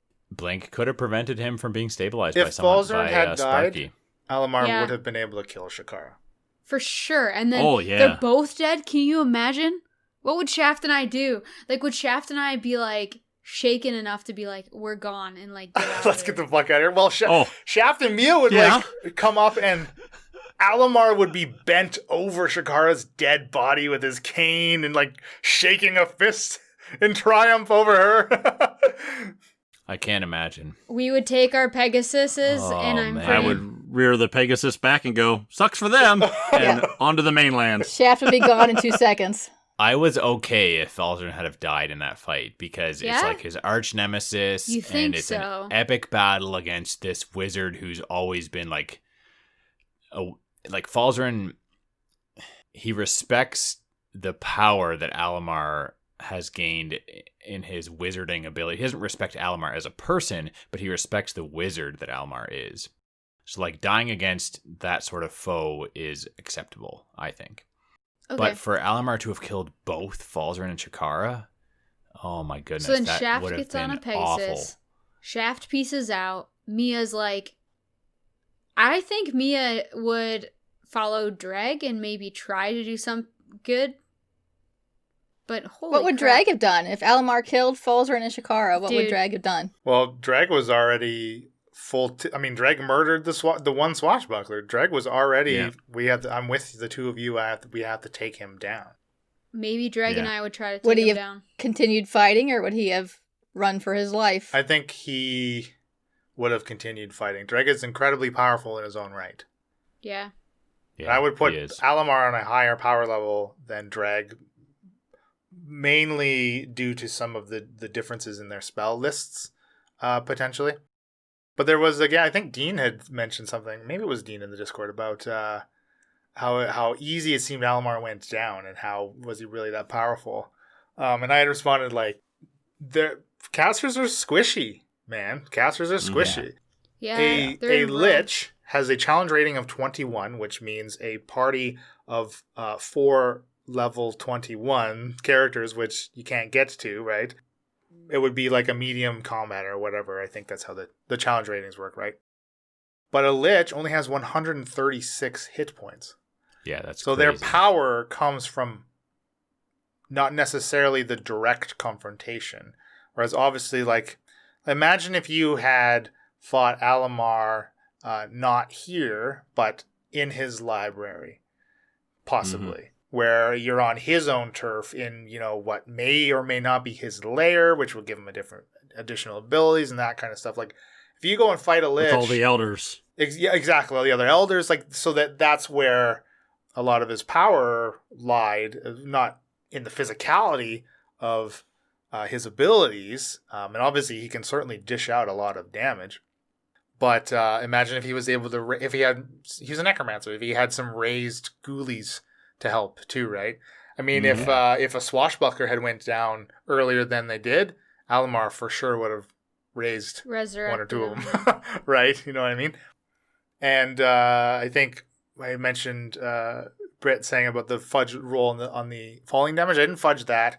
could have prevented him from being stabilized If by someone. Falzern had Sparky. died, Alamar Yeah. would have been able to kill Shakara. For sure. And then Oh, yeah. they're both dead. Can you imagine? What would Shaft and I do? Like, would Shaft and I be, like, shaken enough to be like, we're gone and, like, get out Let's of get here? the fuck out of here. Well, Shaft and Mia would Yeah. like come up and Alamar would be bent over Shakara's dead body with his cane and like shaking a fist in triumph over her. I can't imagine. We would take our Pegasuses, Oh, and I'm man. I pretty... would rear the Pegasus back and go, sucks for them, and onto the mainland. Shaft would be gone in 2 seconds. I was okay if Falzern had have died in that fight because Yeah? it's like his arch nemesis, You think and it's so? an epic battle against this wizard who's always been like Falzern. He respects the power that Alamar has gained in his wizarding ability. He doesn't respect Alamar as a person, but he respects the wizard that Alamar is. So, like, dying against that sort of foe is acceptable, I think. Okay. But for Alamar to have killed both Falzern and Chikara, oh my goodness, So then that Shaft would have gets on a been Pegasus. awful. Shaft pieces out. Mia's like, I think Mia would follow Dreg and maybe try to do some good. But holy What would crap. Drag have done? If Alamar killed Falzern and Shakara, what would Dude. Drag have done? Well, Dreg was already Dreg murdered the one swashbuckler. Dreg was already. Yeah. I'm with the two of you. We have to take him down. Maybe Dreg and Yeah. I would try to Would take he him have down. continued fighting, or would he have run for his life? I think he would have continued fighting. Dreg is incredibly powerful in his own right. Yeah. And I would put he is. Alamar on a higher power level than Dreg, mainly due to some of the differences in their spell lists, potentially. But there was, again, I think Dean had mentioned something, maybe it was Dean in the Discord, about how easy it seemed Alamar went down and how was he really that powerful. And I had responded like, casters are squishy, man. Casters are squishy. Yeah. they're A rough. Lich has a challenge rating of 21, which means a party of 4 level 21 characters, which you can't get to, right? It would be like a medium combat or whatever. I think that's how the challenge ratings work, right? But a Lich only has 136 hit points. Yeah, that's So crazy. their power comes from not necessarily the direct confrontation. Whereas obviously, like, imagine if you had fought Alamar not here, but in his library, possibly. Where you're on his own turf in, what may or may not be his lair, which will give him additional abilities and that kind of stuff. Like, if you go and fight a Lich... With all the elders. Yeah, exactly. All the other elders, like, so that's where a lot of his power lied, not in the physicality of his abilities. And obviously he can certainly dish out a lot of damage. But imagine if he was able to, he's a necromancer, if he had some raised ghoulies to help too, right? I mean, if a swashbuckler had went down earlier than they did, Alamar for sure would have raised Resurrected one or two of him. them, right? You know what I mean? And I think I mentioned Britt saying about the fudge roll on the falling damage. I didn't fudge that.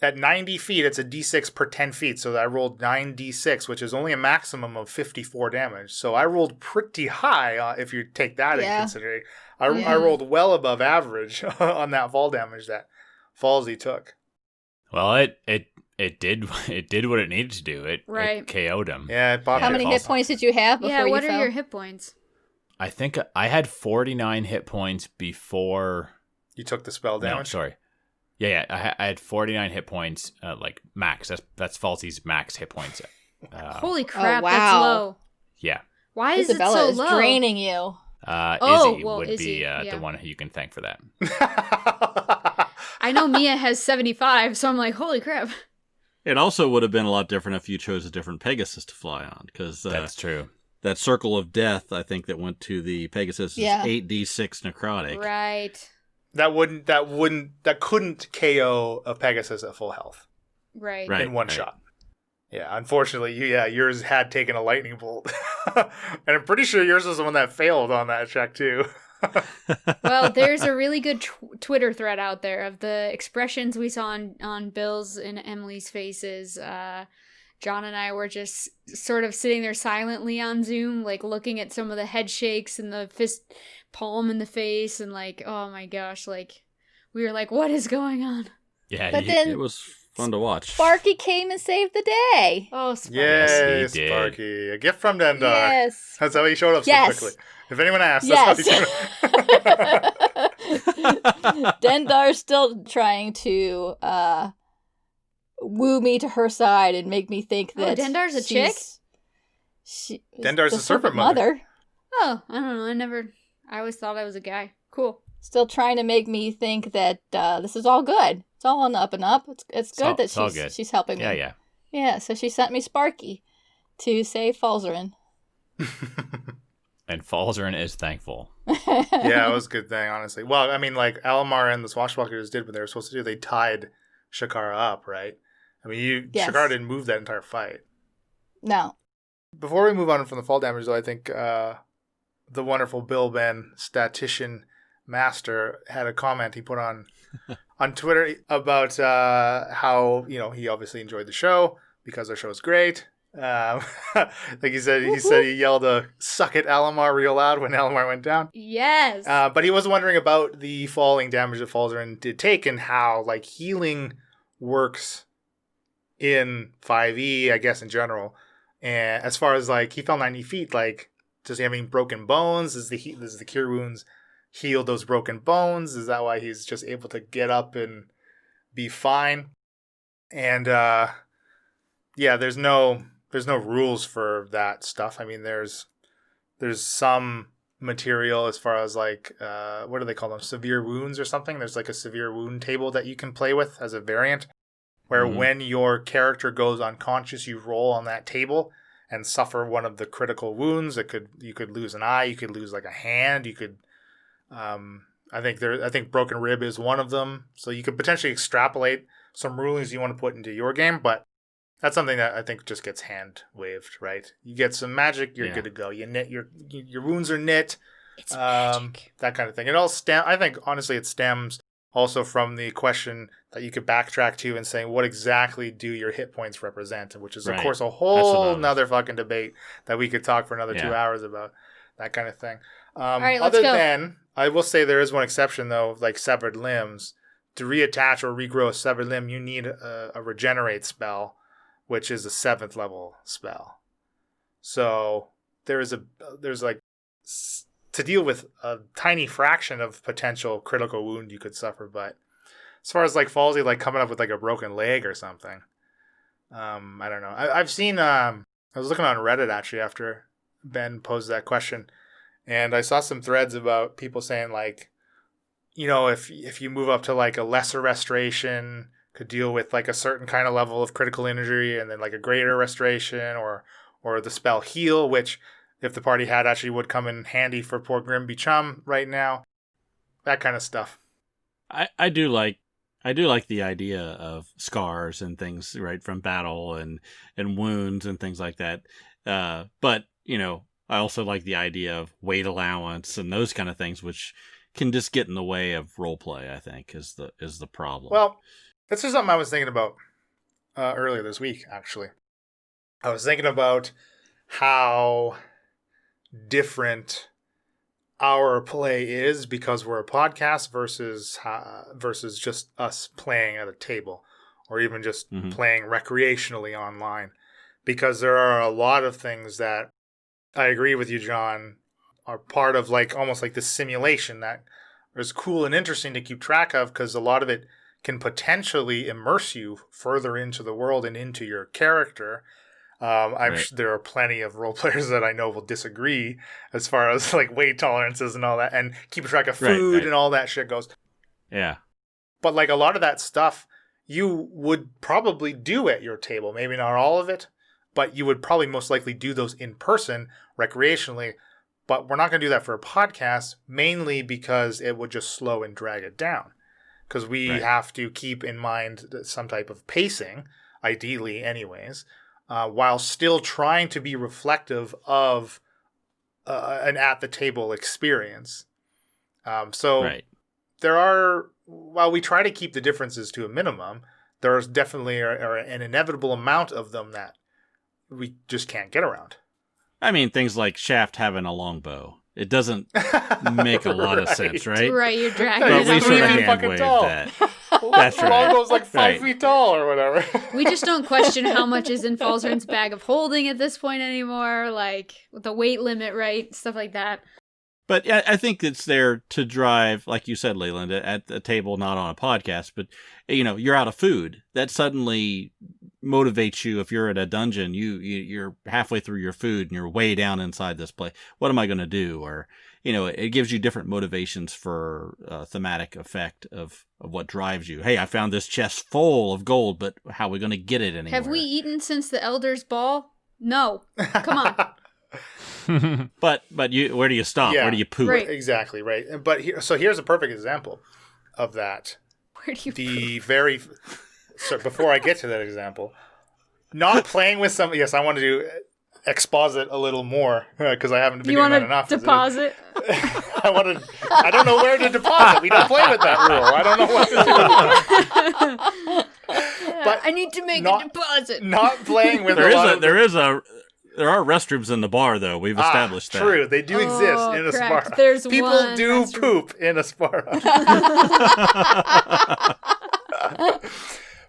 At 90 feet, it's a d6 per 10 feet, so I rolled 9d6, which is only a maximum of 54 damage. So I rolled pretty high if you take that in consideration. I rolled well above average on that fall damage that Falsey took. Well, it did what it needed to do. It KO'd him. Yeah, it popped How it. many hit points did you have before Yeah, you what fell? are your hit points? I think I had 49 hit points before. You took the spell damage? No, sorry. Yeah. I had 49 hit points, like max. That's Falsey's max hit points. Holy crap, wow. that's low. Yeah. Why is Isabella it so is low? draining you. Izzy would Izzy, be yeah. the one who you can thank for that. I know Mia has 75, so I'm like, holy crap. It also would have been a lot different if you chose a different Pegasus to fly on, because That's true. that circle of death, I think, that went to the Pegasus is 8d6 necrotic. Right. That couldn't KO a Pegasus at full health Right. Right. in one shot. Yeah, unfortunately, yours had taken a lightning bolt. And I'm pretty sure yours was the one that failed on that check too. Well, there's a really good Twitter thread out there of the expressions we saw on Bill's and Emily's faces. John and I were just sort of sitting there silently on Zoom, like looking at some of the head shakes and the fist palm in the face, and like, oh my gosh, like we were like, what is going on? Yeah, But then It was fun to watch. Sparky came and saved the day. Oh, Sparky. Yay, Yes, he did. Sparky. A gift from Dendar. Yes. That's how he showed up so Yes. quickly. If anyone asks, Yes. that's how he showed up. Dendar's still trying to woo me to her side and make me think Oh, that Dendar's a chick? Dendar's the the serpent mother. Oh, I don't know. I always thought I was a guy. Cool. Still trying to make me think that this is all good. It's all on the up and up. It's good that it's all good. she's helping me. Yeah. Yeah, so she sent me Sparky to save Falzarin. And Falzarin is thankful. Yeah, it was a good thing, honestly. Well, I mean, like Alamar and the Swashbucklers did what they were supposed to do. They tied Shakara up, right? I mean, Yes. Shakara didn't move that entire fight. No. Before we move on from the fall damage, though, I think the wonderful Bill Ben, statistician master, had a comment he put on Twitter about how, he obviously enjoyed the show because our show is great. Like he said he yelled a "suck it, Alamar" real loud when Alamar went down. Yes. But he was wondering about the falling damage that Falzarin did take and how like healing works in 5e, I guess in general. And as far as like he fell 90 feet, like just having broken bones, does the cure wounds heal those broken bones? Is that why he's just able to get up and be fine? And yeah, there's no rules for that stuff. I mean, there's some material as far as like what do they call them? Severe wounds or something. There's like a severe wound table that you can play with as a variant, where when your character goes unconscious, you roll on that table and suffer one of the critical wounds. You could lose an eye, you could lose like a hand, you could I think broken rib is one of them. So you could potentially extrapolate some rulings you want to put into your game, but that's something that I think just gets hand waved, right? You get some magic, you're good to go. You knit your wounds are knit. It's magic. That kind of thing. It all I think honestly it stems also from the question that you could backtrack to and saying, what exactly do your hit points represent? Which is, of Right. course, a whole nother fucking debate that we could talk for another 2 hours about. That kind of thing. All right, let's other go. than, I will say there is one exception, though, like severed limbs. To reattach or regrow a severed limb, you need a regenerate spell, which is a 7th level spell. So there's like to deal with a tiny fraction of potential critical wound you could suffer, but as far as like Falsey like coming up with like a broken leg or something, I don't know. I've seen I was looking on Reddit actually after Ben posed that question, and I saw some threads about people saying like, if you move up to like a lesser restoration, could deal with like a certain kind of level of critical injury, and then like a greater restoration or the spell heal, which if the party had actually would come in handy for poor Grimby Chum right now. That kind of stuff. I do like the idea of scars and things, right, from battle and wounds and things like that. But I also like the idea of weight allowance and those kind of things, which can just get in the way of role play, I think, is the problem. Well, this is something I was thinking about earlier this week, actually. I was thinking about how different our play is because we're a podcast versus just us playing at a table or even just playing recreationally online. Because there are a lot of things that I agree with you, John, are part of like almost like this simulation that is cool and interesting to keep track of because a lot of it can potentially immerse you further into the world and into your character. I'm sure there are plenty of role players that I know will disagree as far as like weight tolerances and all that, and keep track of food and all that shit goes. Yeah. But like a lot of that stuff you would probably do at your table. Maybe not all of it, but you would probably most likely do those in person recreationally. But we're not going to do that for a podcast, mainly because it would just slow and drag it down. Because we have to keep in mind some type of pacing, ideally anyways, while still trying to be reflective of an at-the-table experience. So Right. there are, while we try to keep the differences to a minimum, there's definitely an inevitable amount of them that we just can't get around. I mean, things like Shaft having a longbow. It doesn't make a lot of sense, right? Right, you're dragging But it we up sort of around. hand- fucking hand-waved tall. that. That's right. Longbow's like 5 Right. feet tall or whatever. We just don't question how much is in Falzarin's bag of holding at this point anymore, like with the weight limit, right? Stuff like that. But yeah, I think it's there to drive, like you said, Leland, at the table, not on a podcast, but you're out of food. That suddenly motivates you. If you're at a dungeon, you're halfway through your food and you're way down inside this place. What am I going to do? Or, it gives you different motivations for thematic effect of what drives you. Hey, I found this chest full of gold, but how are we going to get it anywhere? Have we eaten since the Elder's Ball? No. Come on. But where do you stop? Yeah. Where do you poop? Right. Exactly, right. But here's a perfect example of that. Where do you So before I get to that example, not playing with some. Yes, I want to do exposit a little more because I haven't been You doing want that enough. to deposit? I don't know where to deposit. We don't play with that rule. I don't know what to do. But I need to make a not- deposit. Not playing with There are restrooms in the bar, though. We've established that. True, they do exist in a correct. spa. There's People one do restroom. poop in a spa.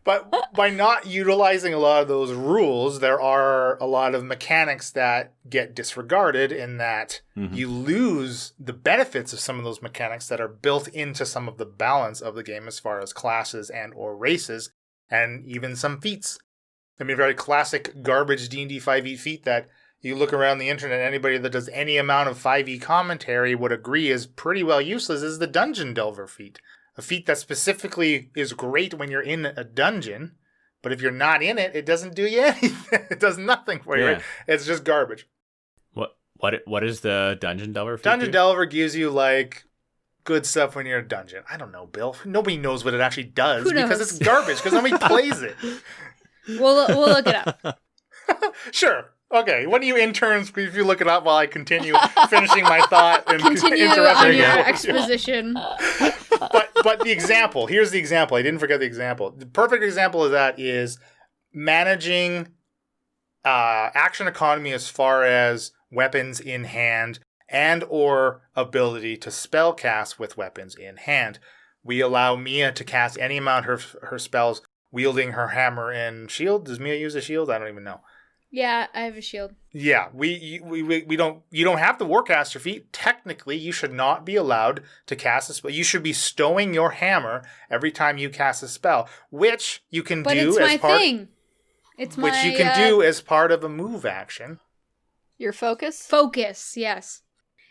But by not utilizing a lot of those rules, there are a lot of mechanics that get disregarded in that you lose the benefits of some of those mechanics that are built into some of the balance of the game as far as classes and or races and even some feats. I mean, very classic garbage D&D 5e feat that you look around the internet, anybody that does any amount of 5e commentary would agree is pretty well useless is the Dungeon Delver feat. A feat that specifically is great when you're in a dungeon, but if you're not in it, it doesn't do you anything. It does nothing for you. Yeah. Right? It's just garbage. What is the Dungeon Delver feat? Dungeon Delver gives you like good stuff when you're in a dungeon. I don't know, Bill. Nobody knows what it actually does Who because knows? it's garbage because nobody plays it. We'll look it up. Sure. Okay. One of you interns, if you look it up while I continue finishing my thought and Continue interrupting on you. your exposition. But the example, here's the example. I didn't forget the example. The perfect example of that is managing action economy as far as weapons in hand and or ability to spell cast with weapons in hand. We allow Mia to cast any amount of her spells wielding her hammer and shield. Does Mia use a shield? I don't even know. Yeah, I have a shield. Yeah, we don't. You don't have the Warcaster feat. Technically, you should not be allowed to cast a spell. You should be stowing your hammer every time you cast a spell, which you can But do it's as my part. thing. It's my Which you can do as part of a move action. Your focus? focus. Yes.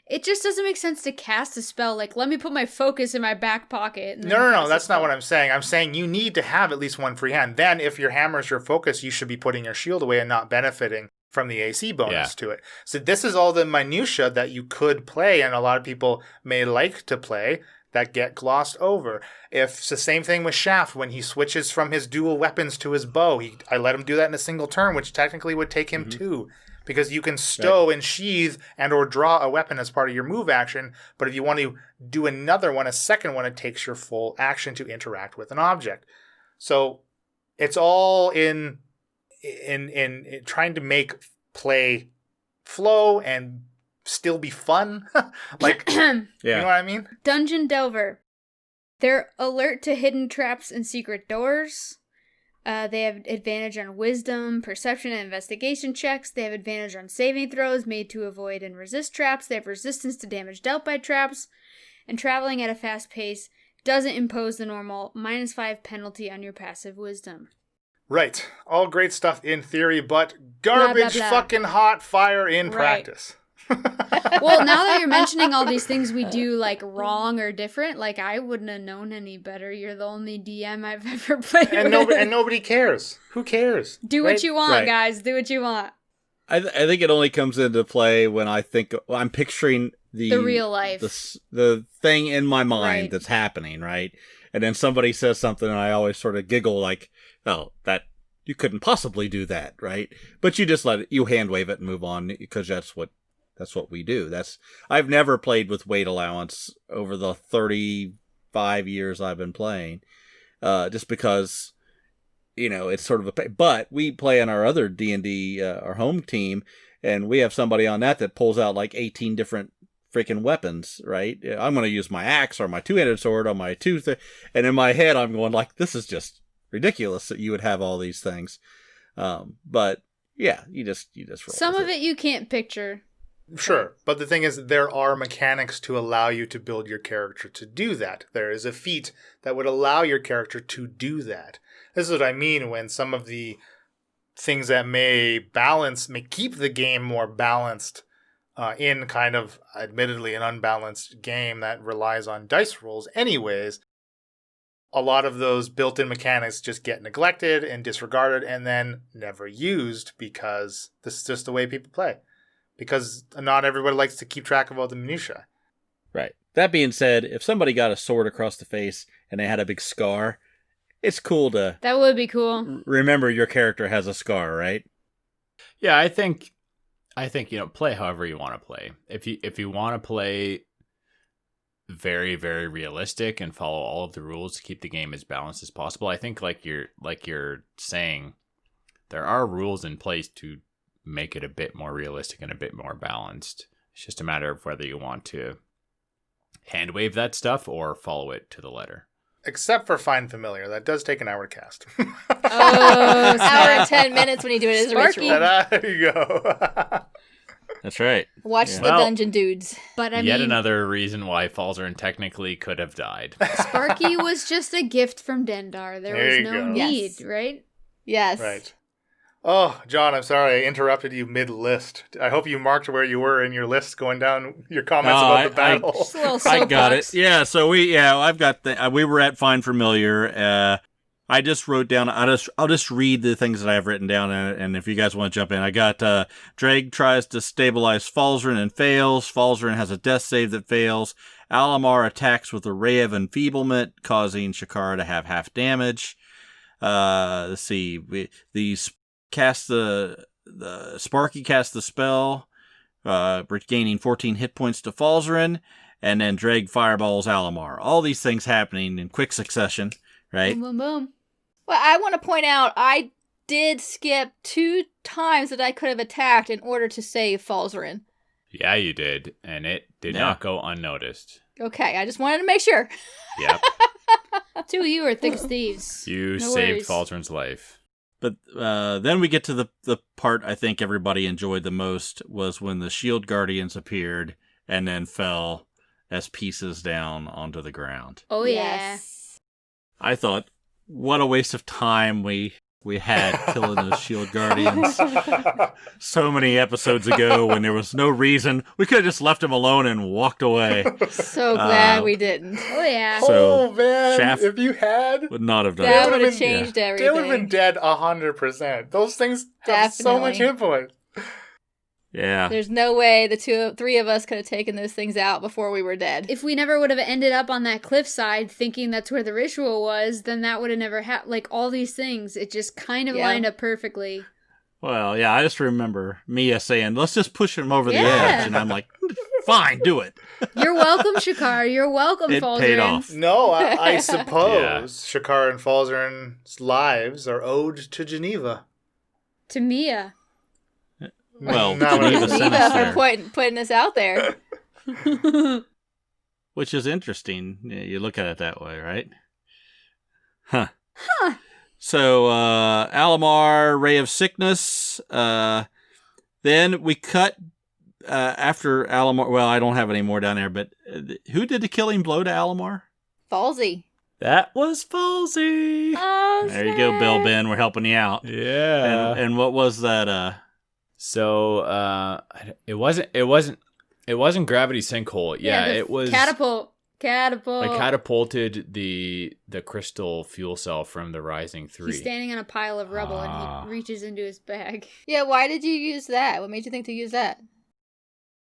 It just doesn't make sense to cast a spell. Like, let me put my focus in my back pocket. And then No. cast a That's not spell. what I'm saying. I'm saying you need to have at least one free hand. Then, if your hammer is your focus, you should be putting your shield away and not benefiting from the AC bonus to it. So this is all the minutia that you could play, and a lot of people may like to play that get glossed over. If it's the same thing with Shaft when he switches from his dual weapons to his bow, I let him do that in a single turn, which technically would take him two. Because you can stow and sheathe and or draw a weapon as part of your move action, but if you want to do another one, a second one, it takes your full action to interact with an object. So it's all in trying to make play flow and still be fun. Like, you know what I mean? Dungeon Delver. They're alert to hidden traps and secret doors. They have advantage on wisdom, perception, and investigation checks. They have advantage on saving throws made to avoid and resist traps. They have resistance to damage dealt by traps. And traveling at a fast pace doesn't impose the normal -5 penalty on your passive wisdom. Right. All great stuff in theory, but Blah, blah, garbage blah. fucking hot fire in Right. practice. Well, now that you're mentioning all these things we do, like, wrong or different, like, I wouldn't have known any better. You're the only DM I've ever played And with. nobody cares. Who cares? Do what Right? you want, Right. guys. Do what you want. I think it only comes into play when I'm picturing the real life. the thing in my mind Right. that's happening, right? And then somebody says something, and I always sort of giggle, like, "Oh, that you couldn't possibly do that, right?" But you just you hand wave it and move on because that's That's what we do. I've never played with weight allowance over the 35 years I've been playing, just because, it's sort of but we play on our other D&D, our home team, and we have somebody on that pulls out like 18 different freaking weapons, right? I'm going to use my axe or my two-handed sword or my and in my head I'm going like, this is just ridiculous that you would have all these things. But yeah, you just roll. Some of it you can't picture. Sure, but the thing is, there are mechanics to allow you to build your character to do that. There is a feat that would allow your character to do that. This is what I mean when some of the things that may keep the game more balanced in kind of admittedly an unbalanced game that relies on dice rolls anyways, a lot of those built-in mechanics just get neglected and disregarded and then never used because this is just the way people play. Because not everybody likes to keep track of all the minutiae. Right. That being said, if somebody got a sword across the face and they had a big scar, it's cool to... That would be cool. Remember your character has a scar, right? Yeah, I think play however you want to play. If you want to play very, very realistic and follow all of the rules to keep the game as balanced as possible, I think like you're saying, there are rules in place to make it a bit more realistic and a bit more balanced. It's just a matter of whether you want to hand wave that stuff or follow it to the letter. Except for Find Familiar. That does take an hour to cast. Oh, hour and 10 minutes when you do it as a Sparky. ritual. There you go. That's right. Watch Yeah. the dungeon dudes. But I Yet mean, another reason why Falzarin technically could have died. Sparky was just a gift from Dendar. There There was you no go. need, Yes. right? Yes. Right. Oh, John, I'm sorry I interrupted you mid-list. I hope you marked where you were in your list going down your comments No, about the battle. Just a little I got it. soapbox. Yeah, so I've got we were at Find Familiar. I just wrote down, I'll just read the things that I've written down, and if you guys want to jump in, I got, Drake tries to stabilize Falzarin and fails. Falzarin has a death save that fails. Alamar attacks with a ray of enfeeblement, causing Shakara to have half damage. Let's see, Sparky casts the spell, gaining 14 hit points to Falzarin, and then Drake fireballs Alamar. All these things happening in quick succession, right? Boom, boom, boom. Well, I want to point out, I did skip 2 times that I could have attacked in order to save Falzarin. Yeah, you did, and it did Yeah. not go unnoticed. Okay, I just wanted to make sure. Yep, Two of you are thick as thieves. you No saved worries. Falzarin's life. But then we get to the part I think everybody enjoyed the most was when the Shield Guardians appeared and then fell as pieces down onto the ground. Oh, yeah. Yes. I thought, what a waste of time we had killing those Shield Guardians so many episodes ago when there was no reason. We could have just left them alone and walked away. So glad Uh, we didn't. Oh, yeah. So, oh, man. Shaft- if you had, Would not have done That it. would have been- changed they everything. would have been dead 100%. Those things have so much Definitely. hit points. Yeah. There's no way the 3 of us could have taken those things out before we were dead. If we never would have ended up on that cliffside thinking that's where the ritual was, then that would have never happened. Like, all these things, it just kind of Yeah. lined up perfectly. Well, yeah, I just remember Mia saying, let's just push him over the Yeah. edge. And I'm like, fine, do it. You're welcome, Shakar. You're welcome, It Falzarin. paid off. No, I suppose Shakar and Falzarin's lives are owed to Geneva. To Mia. Well, Not Geneva really. sent us Geneva there. for putting us out there. Which is interesting. Yeah, you look at it that way, right? Huh. Huh. So, Alamar, Ray of Sickness. Then we cut after Alamar. Well, I don't have any more down there, but who did the killing blow to Alamar? Ballsy. That was Falsy. Oh, There you go, Bill Ben. We're helping you out. Yeah. And what was that? So it wasn't gravity sinkhole. Yeah, the it was Catapult. like catapulted the crystal fuel cell from the Rising 3. He's standing on a pile of rubble Ah. and he reaches into his bag. Yeah, why did you use that? What made you think to use that?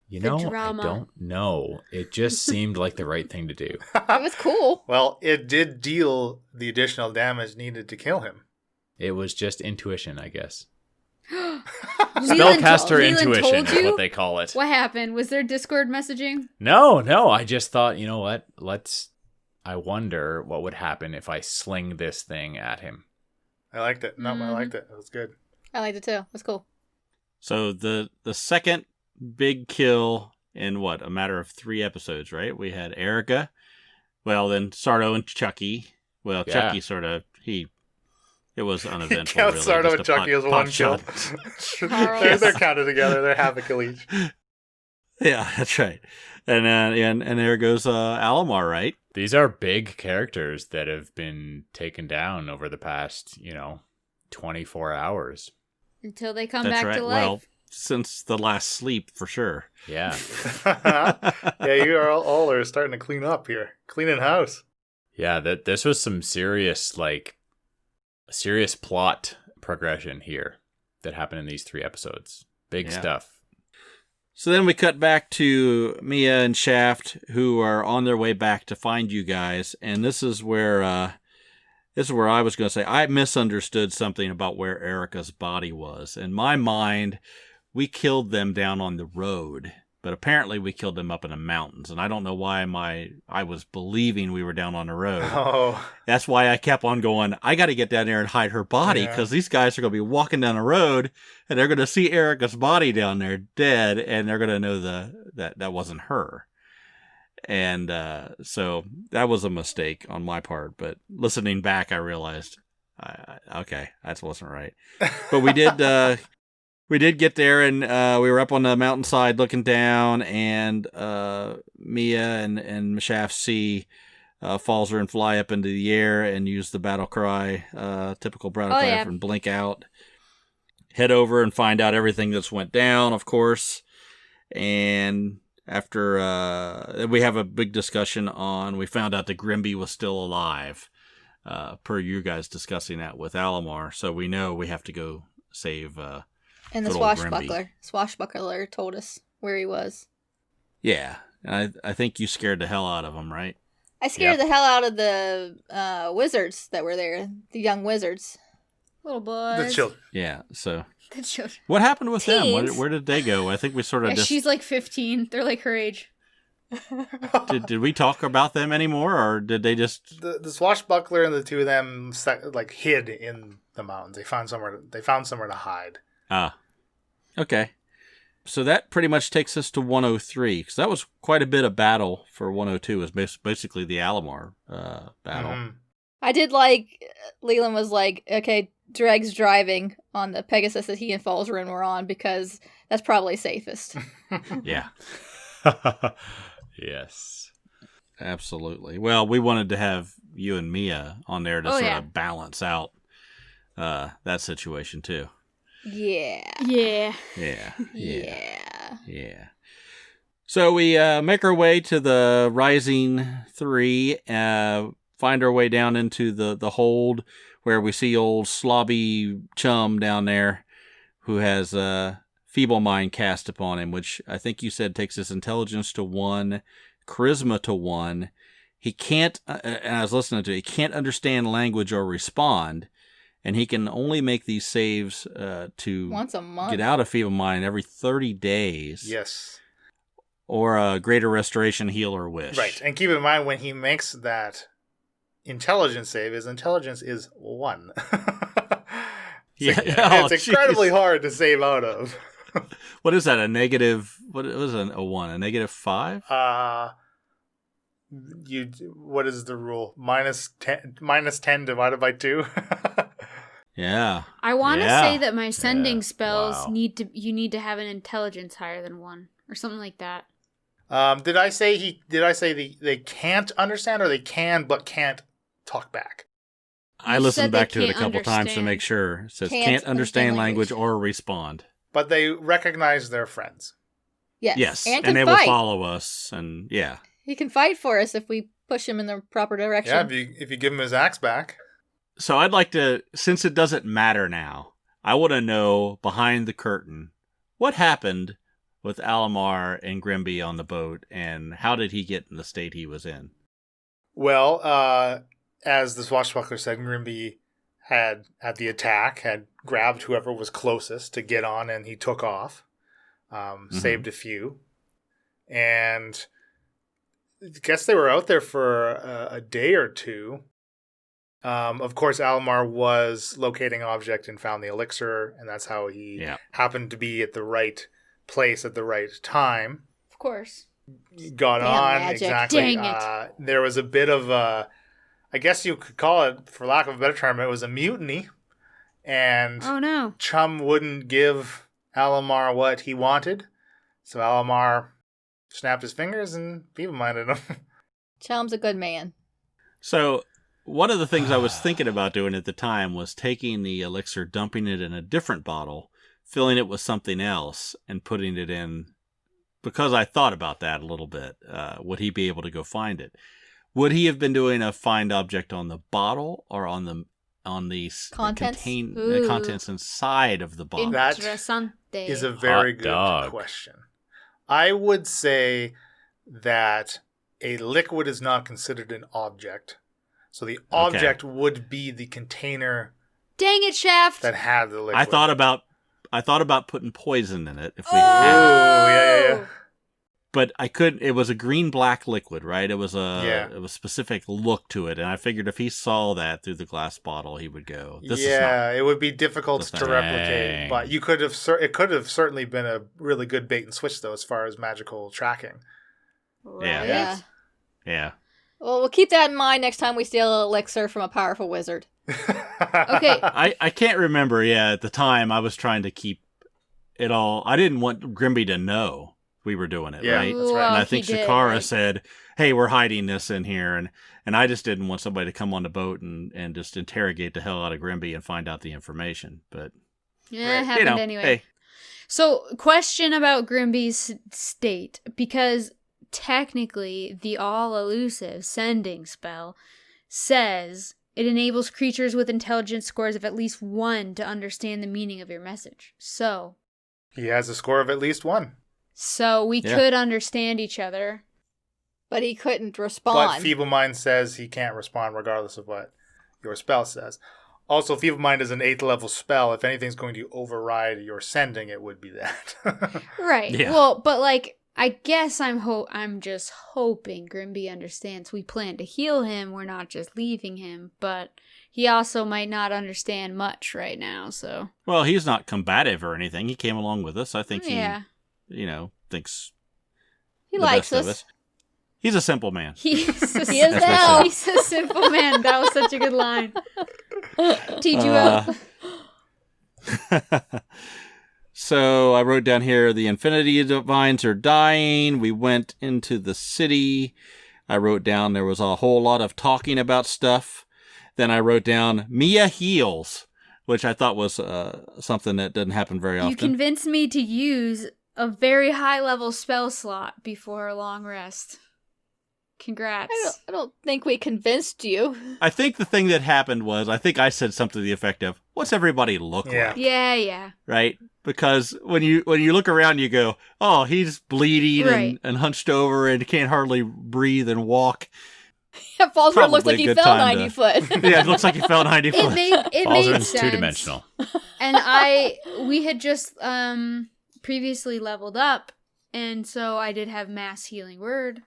You The know, drama. I don't know. It just seemed like the right thing to do. It was cool. Well, it did deal the additional damage needed to kill him. It was just intuition, I guess. Spellcaster Leland intuition told is you? what they call it. What happened? Was there Discord messaging? No. I just thought, you know what? I wonder what would happen if I sling this thing at him. I liked it. No, I liked it. It was good. I liked it too. That's cool. So the second big kill in a matter of 3 episodes, right? We had Erica. Well, then Sardo and Chucky. Well, Yeah. Chucky sort of it was uneventful. Count really. Sardo Just and a Chucky pot- as one pot kill. shot. They're counted together. They're half a kill each. Yeah, that's right. And there goes Alomar, right? These are big characters that have been taken down over the past, 24 hours. Until they come That's back right. to life. Well, since the last sleep, for sure. Yeah. Yeah, you are all are starting to clean up here. Cleaning house. Yeah, this was some serious plot progression here that happened in these 3 episodes. Big Yeah. stuff. So then we cut back to Mia and Shaft, who are on their way back to find you guys, and this is where I was going to say I misunderstood something about where Erica's body was. In my mind, we killed them down on the road, but apparently we killed them up in the mountains, and I don't know why I was believing we were down on the road. Oh, That's why I kept on going, I got to get down there and hide her body, Yeah. because these guys are going to be walking down the road, and they're going to see Erica's body down there dead, and they're going to know that wasn't her. And so that was a mistake on my part. But listening back, I realized, okay, that wasn't right. But we did we did get there, and we were up on the mountainside looking down, and Mia and Mashaf see Falzer and fly up into the air and use the battle cry, typical battle cry, yeah. and blink out. Head over and find out everything that's went down, of course. And after we have a big discussion we found out that Grimby was still alive, per you guys discussing that with Alomar. So we know we have to go save And the good old swashbuckler told us where he was. Yeah, and I think you scared the hell out of him, right? I scared the hell out of the wizards that were there, the young wizards. Little boys. the children. Yeah, so The children. what happened with them? Teens. Where did they go? I think we sort of Yeah, she's like 15. They're like her age. did we talk about them anymore, or did they just... The swashbuckler and the two of them hid in the mountains. They found somewhere to hide. Ah, okay. So that pretty much takes us to 103, because that was quite a bit of battle for 102. It was basically the Alomar battle. Mhm. I did like, Leland was like, okay, Dreg's driving on the Pegasus that he and Falzarin were on, because that's probably safest. Yeah, Yes. absolutely. Well, we wanted to have you and Mia on there to Oh, sort yeah. of balance out that situation too. Yeah. Yeah. Yeah, Yeah. yeah. So we make our way to the Rising 3, find our way down into the hold, where we see old slobby chum down there who has feeble mind cast upon him, which I think you said takes his intelligence to 1, charisma to 1. He can't, and I was listening to it, he can't understand language or respond, and he can only make these saves to Once a month. get out of feeble mind every 30 days. Yes. Or a greater restoration, heal, or wish. Right. And keep in mind, when he makes that intelligence save, his intelligence is 1. Yeah. It's Oh, incredibly jeez. hard to save out of. What is that? A negative? What was a 1? A negative 5? What is the rule? Minus 10 divided by 2. Yeah. I want to Yeah. say that my sending Yeah. spells Wow. you need to have an intelligence higher than 1 or something like that. Did I say they can't understand, or they can but can't talk back? I You listened said they back to it a can't couple times to understand. make sure. It says Can't can't understand understand language language. or respond. But they recognize their friends. Yes. Yes. And And can they fight. will follow us. And yeah. He can fight for us if we push him in the proper direction. Yeah, if you give him his axe back. So I'd like to, since it doesn't matter now, I want to know behind the curtain what happened with Alomar and Grimby on the boat, and how did he get in the state he was in? Well, as the swashbuckler said, Grimby had at the attack had grabbed whoever was closest to get on, and he took off. Saved a few, and I guess they were out there for a day or two. Of course, Alamar was locating object and found the elixir, and that's how he happened to be at the right place at the right time. Of course. Got Damn on, magic. exactly. Dang it. There was a bit of a, I guess you could call it, for lack of a better term, it was a mutiny, and Oh no. Chum wouldn't give Alamar what he wanted, so Alamar snapped his fingers and feeble-minded him. Chum's a good man. So one of the things I was thinking about doing at the time was taking the elixir, dumping it in a different bottle, filling it with something else, and putting it in, because I thought about that a little bit. Would he be able to go find it? Would he have been doing a find object on the bottle or on the Contents? contents inside of the bottle? That Interessante. is a very Hot good dog. question. I would say that a liquid is not considered an object. So the object would be the container Dang it, Shaft. that had the liquid. I thought about putting poison in it if we Ooh, had, yeah. but I couldn't. It was a green-black liquid, right? It was Yeah. it was specific look to it, and I figured if he saw that through the glass bottle, he would go, "This is not." Yeah, it would be difficult This to is not- replicate, Dang. but you could have. It could have certainly been a really good bait and switch, though, as far as magical tracking. Yeah. Yeah. Yeah. Well, we'll keep that in mind next time we steal an elixir from a powerful wizard. Okay. I can't remember. Yeah, at the time I was trying to keep it all. I didn't want Grimby to know we were doing it, Yeah, right? that's right. Well, And I he think did, Shakara right? said, "Hey, we're hiding this in here," and I just didn't want somebody to come on the boat and just interrogate the hell out of Grimby and find out the information. But Yeah, it happened anyway. hey, So, question about Grimby's state, because technically the all-elusive sending spell says it enables creatures with intelligence scores of at least 1 to understand the meaning of your message. So He has a score of at least 1. we Yeah. could understand each other. But he couldn't But respond. Feeble Mind says he can't respond regardless of what your spell says. Also, Feeble Mind is an 8th level spell. If anything's going to override your sending, it would be that. Right. Yeah. Well, but like, I guess I'm just hoping Grimby understands we plan to heal him. We're not just leaving him, but he also might not understand much right now. So well, he's not combative or anything. He came along with us. I think yeah, he, thinks he the likes best of us. us. He's a simple man. he's a, He is That's now. he's a simple man. That was such a good line. Teach you up. So I wrote down here, the Infinity Divines are dying. We went into the city. I wrote down there was a whole lot of talking about stuff. Then I wrote down Mia heals, which I thought was something that doesn't happen very often. You convinced me to use a very high level spell slot before a long rest. Congrats. I don't think we convinced you. I think the thing that happened was, I think I said something to the effect of, "What's everybody look Yeah. like?" Yeah. Right? Because when you look around, you go, "Oh, he's bleeding Right. and hunched over and can't hardly breathe and walk." Falzard looks Probably like a he good fell time 90 to- foot. Yeah, it looks like he fell 90 It foot. made Falzard's sense. two-dimensional. And we had just previously leveled up, and so I did have mass healing word.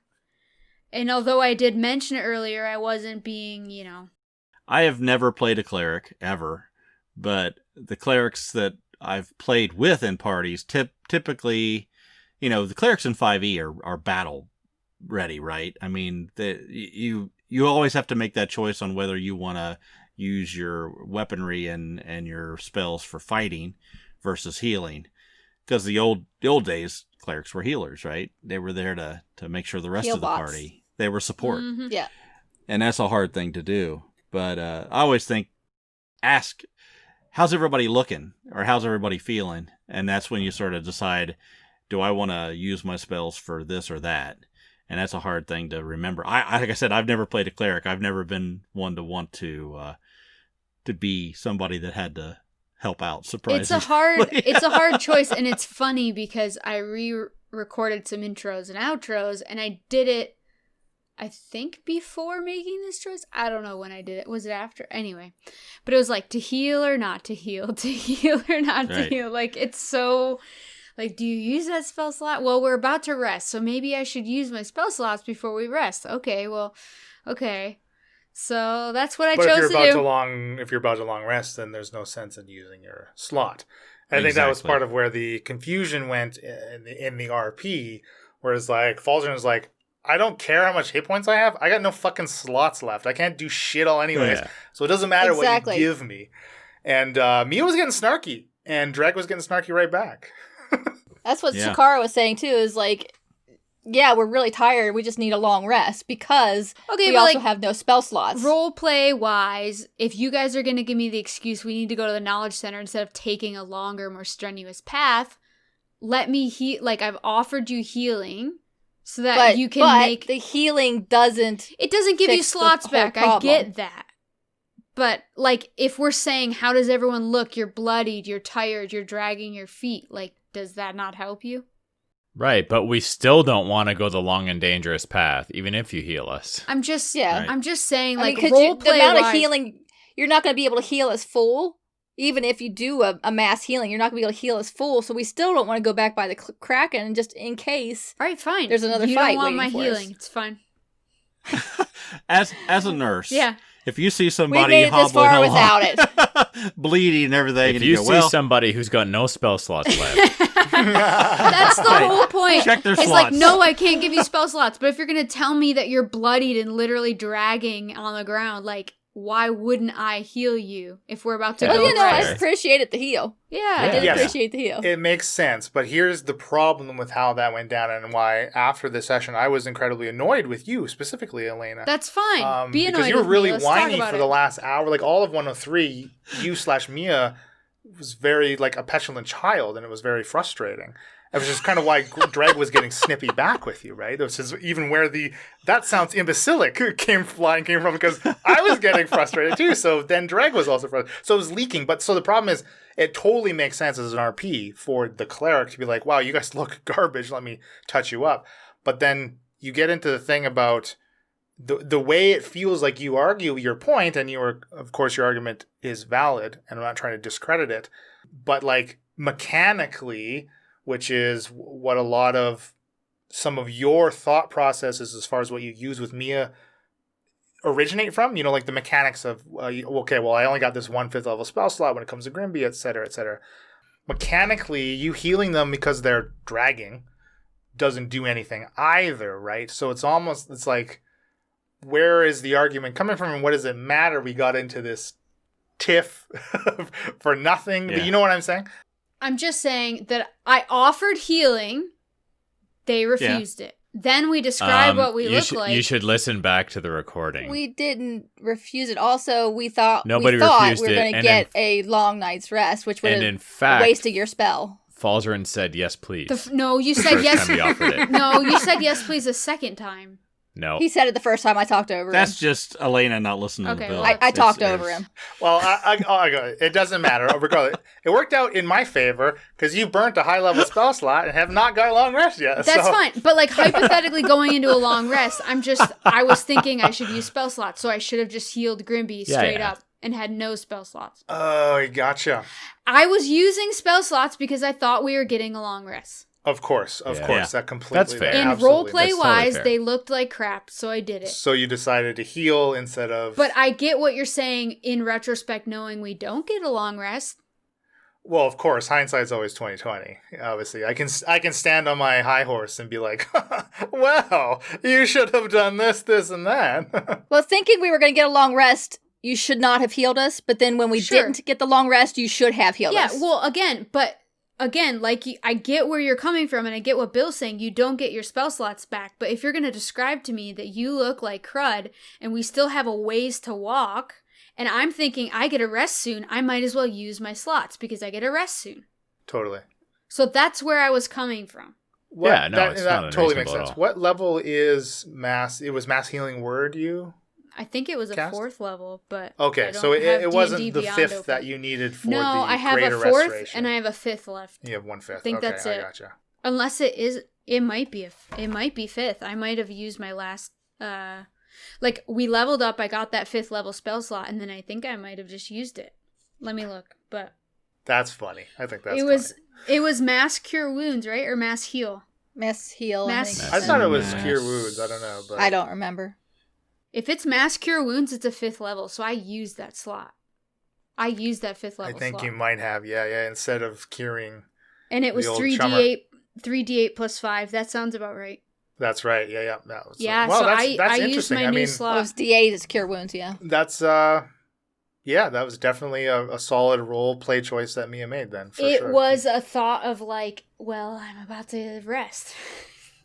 And although I did mention it earlier, I wasn't being, I have never played a cleric, ever. But the clerics that I've played with in parties, typically, the clerics in 5e are battle ready, right? I mean, you always have to make that choice on whether you want to use your weaponry and your spells for fighting versus healing. Because the old days, clerics were healers, right? They were there to make sure the rest Heal of the bots. party, they were support. Mhm. Yeah. And that's a hard thing to do. But I always ask, how's everybody looking? Or how's everybody feeling? And that's when you sort of decide, do I want to use my spells for this or that? And that's a hard thing to remember. Like I said, I've never played a cleric. I've never been one to want to be somebody that had to help out. Surprisingly. It's a hard choice, and it's funny because I re-recorded some intros and outros, and I did it I think before making this choice. I don't know when I did it. Was it after? Anyway. But it was like to heal or not to heal, to heal or not to Right. heal. Like, it's so, like, do you use that spell slot? Well, we're about to rest, so maybe I should use my spell slots before we rest. Okay, well, okay. So that's what I But if chose you're to about do. to long rest, then there's no sense in using your slot. And I think that was Exactly. part of where the confusion went in the RP, whereas like Falzarin is like, I don't care how much hit points I have. I got no fucking slots left. I can't do shit all anyways. Yeah. So it doesn't matter Exactly. what you give me. And Mia was getting snarky, and Dreg was getting snarky right back. That's what Yeah. Shakara was saying too, is like, yeah, we're really tired, we just need a long rest because Okay, we but also like, have no spell slots. role play wise, if you guys are going to give me the excuse we need to go to the knowledge center instead of taking a longer, more strenuous path, let me heal. Like, I've offered you healing so that you can make the healing doesn't. it doesn't give you fix the slots whole back. I problem. get that. But like, if we're saying how does everyone look, you're bloodied, you're tired, you're dragging your feet, like, does that not help you? Right, but we still don't want to go the long and dangerous path, even if you heal us. I'm just Yeah. Right. I'm just saying, I mean, like, 'cause role the play amount of wise, healing, you're not going to be able to heal as full. Even if you do a mass healing, you're not going to be able to heal as full. So we still don't want to go back by the Kraken, and just in case. all right, fine. There's another you fight don't want my waiting for us. healing. It's fine. As a nurse, Yeah. if you see We somebody made it this hobbling far along, without it. bleeding and everything, If and you go, see well, somebody who's got no spell slots left, That's the Right. whole point. check their It's slots. like, no, I can't give you spell slots. But if you're going to tell me that you're bloodied and literally dragging on the ground, like, why wouldn't I heal you if we're about to Yeah, go Well, I rest? appreciated the heal. Yeah, I did Yes. appreciate the heal. It makes sense, but here's the problem with how that went down and why after the session I was incredibly annoyed with you specifically, Elena. that's fine. Be annoyed because you were with really me. Let's talk whiny about for it. the last hour. Like all of 103, you/Mia was very like a petulant child, and it was very frustrating. It was just kind of why Dreg was getting snippy back with you, right? This is even where that sounds imbecilic came from, because I was getting frustrated too. So then Dreg was also frustrated. So it was leaking. But so the problem is, it totally makes sense as an RP for the cleric to be like, wow, you guys look garbage. Let me touch you up. But then you get into the thing about the way it feels like you argue your point, and of course, your argument is valid, and I'm not trying to discredit it. But like mechanically, which is what a lot of some of your thought processes as far as what you use with Mia originate from, like the mechanics of, okay, well, I only got this 1/5 level spell slot when it comes to Grimby, et cetera, et cetera. Mechanically, you healing them because they're dragging doesn't do anything either, right? So it's like, where is the argument coming from, and what does it matter? We got into this tiff for nothing. Yeah. But you know what I'm saying? I'm just saying that I offered healing. They refused it. Then we describe what we look like. You should listen back to the recording. We didn't refuse it. Also, we thought Nobody we thought refused we were it, going to and get a long night's rest, which would and have in fact, wasted your spell. Falzarin said yes, please. No, you said First yes. time he offered it. No, you said yes, please, a second time. No. He said it the first time I talked over That's him. just Elena not listening Okay, to Bill. well, I talked It's- over him. Well, I got it. It doesn't matter. Regardless, it worked out in my favor because you burnt a high level spell slot and have not got a long rest yet. That's so. fine. But like hypothetically going into a long rest, I was thinking I should use spell slots, so I should have just healed Grimby Yeah, straight yeah. up and had no spell slots. Oh, gotcha. I was using spell slots because I thought we were getting a long rest. Of course, Yeah. that completely. That's fair. And absolutely. role play That's totally wise, fair. they looked like crap, so I did it. So you decided to heal instead of. But I get what you're saying in retrospect, knowing we don't get a long rest. Well, of course, hindsight's always 20/20. Obviously, I can stand on my high horse and be like, "Well, you should have done this, this, and that." Well, thinking we were going to get a long rest, you should not have healed us. But then when we Sure. didn't get the long rest, you should have healed Yeah, us. well, again, like I get where you're coming from, and I get what Bill's saying. You don't get your spell slots back, but if you're going to describe to me that you look like crud, and we still have a ways to walk, and I'm thinking I get a rest soon, I might as well use my slots because I get a rest soon. Totally. So that's where I was coming from. Yeah, no, it's not totally makes unreasonable at sense. all. What level is mass? It was mass healing word you. I think it was a Cast? 4th level, but Okay, I don't so have it wasn't D&D the Beyond 5th open. that you needed for No, the I have a greater 4th restoration. and I have a 5th left. You have 1/5. I think okay, that's I it. gotcha. Unless it might be 5th. I might have used my last Like, we leveled up, I got that 5th level spell slot, and then I think I might have just used it. Let me look, but... That's funny. I think that's It was mass cure wounds, right? Or mass heal? Mass heal. Mass- I thought it was Mass. cure wounds. I don't know. But I don't remember. If it's mass cure wounds, it's a 5th level, so I used that slot. I used that 5th I level think slot. you might have. Yeah. Instead of curing. And it was the old 3d8 plus 5. That sounds about right. That's right. Yeah. That was. Yeah, well, so that's I used interesting. my I new mean, It slot. was D8 is cure wounds, yeah. that's yeah, that was definitely a solid role play choice that Mia made. Then for It sure. was a thought of like, well, I'm about to rest.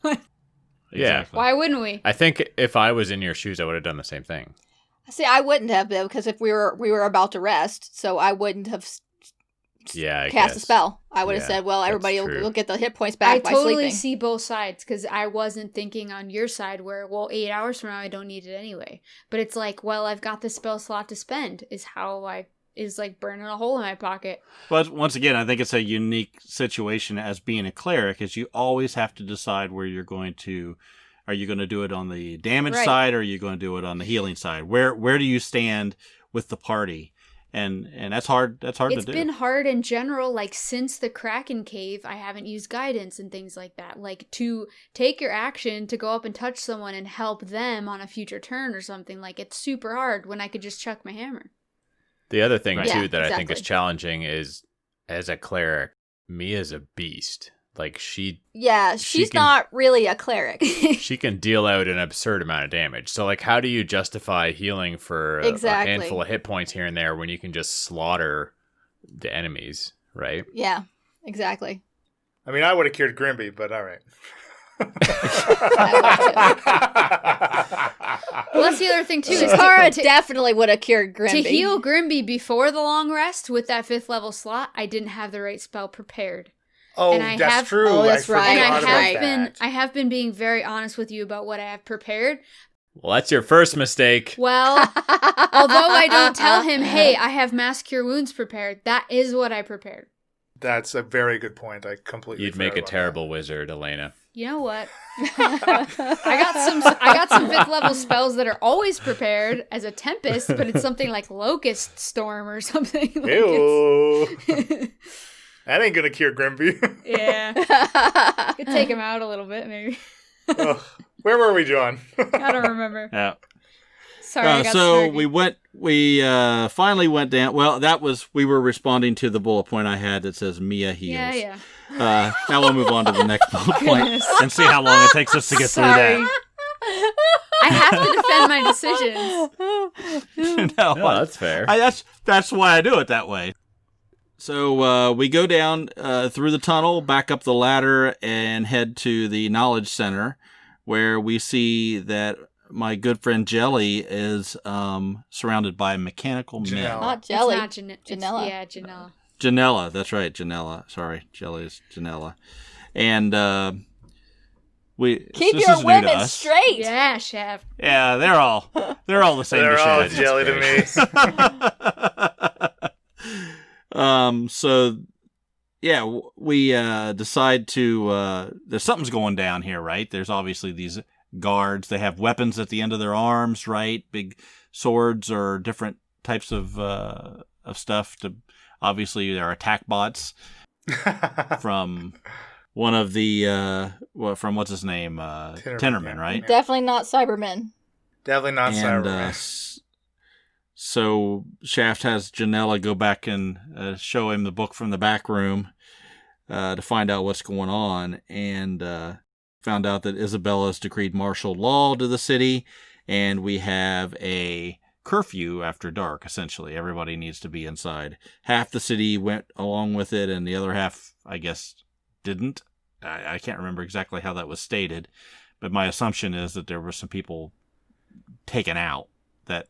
Yeah. Exactly. Why wouldn't we? I think if I was in your shoes, I would have done the same thing. See, I wouldn't have though, because if we were about to rest, so I wouldn't have Yeah, I cast a guess. spell. I would have Yeah, said, well, that's everybody true. will get the hit points I back by totally sleeping. see both sides because I wasn't thinking on your side where, well, 8 hours from now I don't need it anyway. But it's like, well, I've got the spell slot to spend is like burning a hole in my pocket. But once again, I think it's a unique situation as being a cleric, is you always have to decide where you're going to. Are you going to do it on the damage Right. side, or are you going to do it on the healing side? Where do you stand with the party? And that's hard. That's hard It's to do. been hard in general, like since the Kraken Cave, I haven't used guidance and things like that. Like to take your action to go up and touch someone and help them on a future turn or something. Like it's super hard when I could just chuck my hammer. The other thing, Right. too, Yeah, that I think is exactly. challenging is, as a cleric, Mia's a beast. Like, Yeah, She she's can- not really a cleric. she can deal out an absurd amount of damage. So, like, how do you justify healing for a Exactly. handful of hit points here and there when you can just slaughter the enemies, right? Yeah, exactly. I mean, I would have cured Grimby, but all right. Well, that's the other thing too. Is Tara to definitely would have cured Grimby. to heal Grimby before the long rest with that 5th level slot, I didn't have the right spell prepared. Oh, And I that's have- true. Oh, that's I right. And forgot I about have been that. I have been being very honest with you about what I have prepared. Well, that's your first mistake. Well, although I don't tell him, hey, I have mass cure wounds prepared, that is what I prepared. That's a very good point. I completely. You'd make forgot a about terrible wizard, Elena. You know what? I got some 5th level spells that are always prepared as a tempest, but it's something like locust storm or something. that. Like Ew. That ain't gonna cure Grimby. Yeah, could take him out a little bit, maybe. Ugh. Where were we, John? I don't remember. Yeah. Sorry, I got So snarky. we finally went down. Well, we were responding to the bullet point I had that says Mia heals. Yeah. Now we'll move on to the next bullet point Goodness. and see how long it takes us to get Sorry. through I have to defend my decisions. that. No, No, that's fair. that's why I do it that way. So we go down through the tunnel, back up the ladder, and head to the Knowledge Center, where we see that my good friend Jelly is surrounded by mechanical men. Janelle. Not jelly. It's not Janella. Yeah, Janella. Janella, that's right, Janella. Sorry, Jelly is Janella. And Keep this your is new to women us. straight. Yeah, Chef. Yeah, they're all the same. They're to all Shad. jelly to me. So yeah, we decide to there's something's going down here, right? There's obviously these guards. They have weapons at the end of their arms, right? Big swords or different types of stuff. Obviously, there are attack bots from one of the from what's his name, Tinnerman, yeah. right? Definitely not Cybermen. Definitely not And Cyberman. so Shaft has Janella go back and show him the book from the back room to find out what's going on, and found out that Isabella's decreed martial law to the city, and we have a curfew after dark. Essentially, everybody needs to be inside. Half the city went along with it, and the other half, I guess, didn't. I can't remember exactly how that was stated, but my assumption is that there were some people taken out that.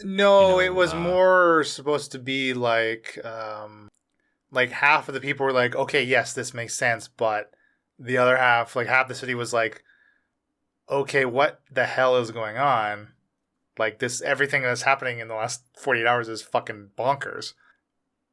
No, you know, it was more supposed to be like half of the people were like, okay, yes, this makes sense, but the other half, like half the city was like, okay, what the hell is going on? Like this, everything that's happening in the last 48 hours is fucking bonkers.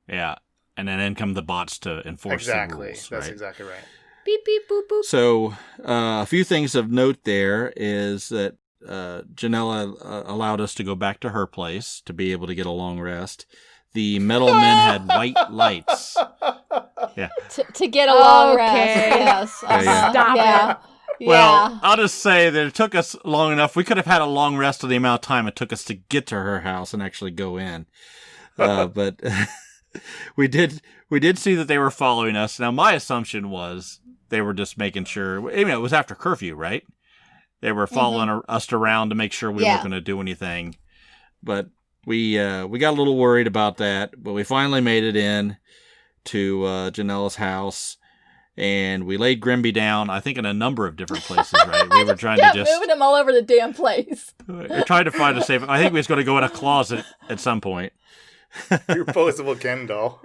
Yeah, and then in come the bots to enforce the Exactly. rules, That's right? exactly right. Beep beep boop boop. So a few things of note there is that Janella allowed us to go back to her place to be able to get a long rest. The metal men had white lights. Yeah. To get a long rest. Okay. Yes. Yeah. Stop yeah. it. Well, I'll just say that it took us long enough. We could have had a long rest of the amount of time it took us to get to her house and actually go in. But we did see that they were following us. Now, my assumption was they were just making sure. I mean, it was after curfew, right? They were following us around to make sure we weren't going to do anything. But we got a little worried about that. But we finally made it in to Janella's house. And we laid Grimby down, I think, in a number of different places, right? We were trying to just moving him all over the damn place. We're trying to find a safe. I think we was going to go in a closet at some point. Your posable Ken doll.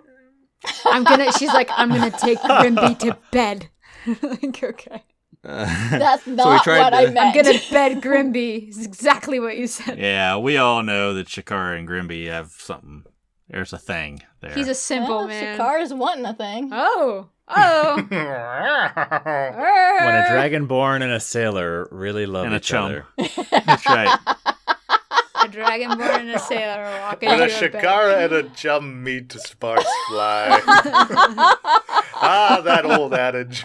She's like, I'm gonna take Grimby to bed. Like, okay. That's not so what I meant. I'm gonna bed Grimby. Is exactly what you said. Yeah, we all know that Shakara and Grimby have something. There's a thing there. He's a simple man. Shakara's wanting a thing. Oh. When a dragonborn and a sailor really love And a each chum. other. That's right. A dragonborn and a sailor are walking When a into a bed. Shakara and a chum meet, sparks fly. That old adage.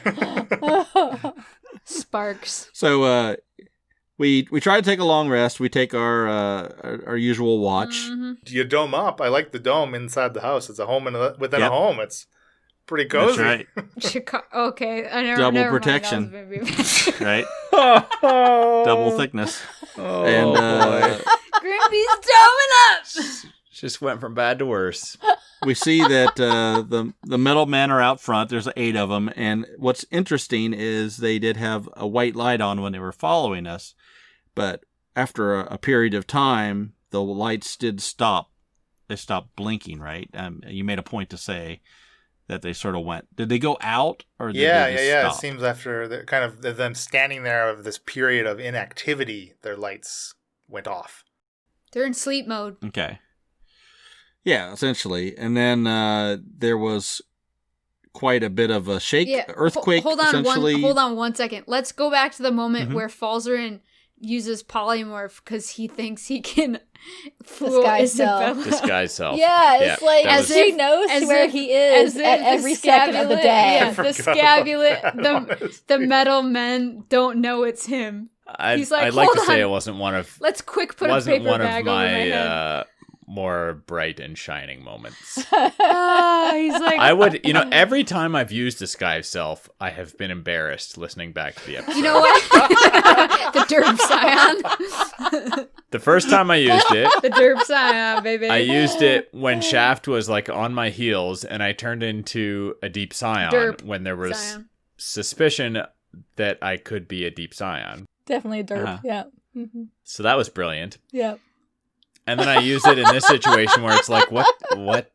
Sparks. So we try to take a long rest. We take our usual watch. Mhm. You dome up. I like the dome inside the house. It's a home within Yep. a home. It's pretty cozy. That's Okay. Double never protection. Mind. That right. Right. Double thickness. Oh, And boy. Grimby's doming up. Just went from bad to worse. we see that the metal men are out front. There's 8 of them. And what's interesting is they did have a white light on when they were following us. But after a period of time, the lights did stop. They stopped blinking, right? You made a point to say that they sort of went. Did they go out? Or did they just It stop? seems after them standing there of this period of inactivity, their lights went off. They're in sleep mode. Okay. Yeah, essentially. And then there was quite a bit of a earthquake, Hold essentially. on 1 second. Let's go back to the moment where Falzarin uses polymorph because he thinks he can fool Disguise Isabella. Disguise self. Yeah, it's like that as was- she knows where he is at every second of the day. Yeah, I the forgot scapulet, about that, the honestly. metal men don't know it's him. He's like, I'd like to "Hold say on. it wasn't one of Let's quick put a wasn't paper one of bag over my head. my more bright and shining moments. He's like, I would, every time I've used Disguise Self, I have been embarrassed listening back to the episode. you know what? The derp scion. The first time I used it, The derp scion, baby. I used it when Shaft was like on my heels, and I turned into a Deep Scion Derp when there was Scion. suspicion that I could be a Deep Scion. Definitely a derp. Uh-huh. Yeah. Mm-hmm. So that was brilliant. Yeah. And then I used it in this situation where it's like, what?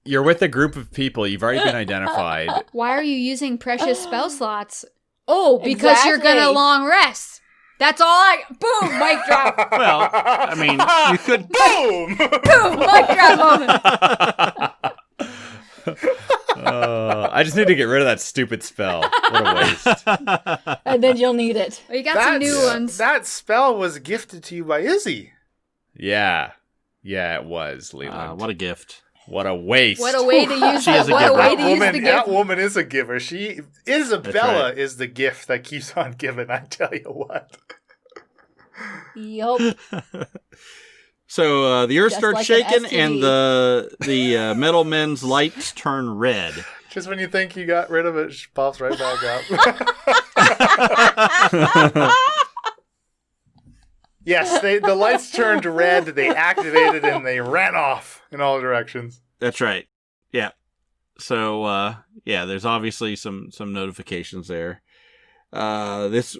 You're with a group of people. You've already been identified. Why are you using precious spell slots? Oh, because you're Exactly. gonna long rest. That's all boom, mic drop. Well, I mean, you could. Boom! Boom, mic drop moment. I just need to get rid of that stupid spell. What a waste. And then you'll need it. Well, you got some new ones. That spell was gifted to you by Izzy. Yeah, it was, Leland. What a gift. What a waste. What a way to use She is a What a giver. way to use the That gift. woman is a giver. Isabella right. is the gift that keeps on giving. I tell you what. Yup. So the earth Just starts like an shaking, STD. and the metal men's lights turn red. Just when you think you got rid of it, she pops right back up. Yes, the lights turned red. They activated and they ran off in all directions. That's right. Yeah. So there's obviously some notifications there.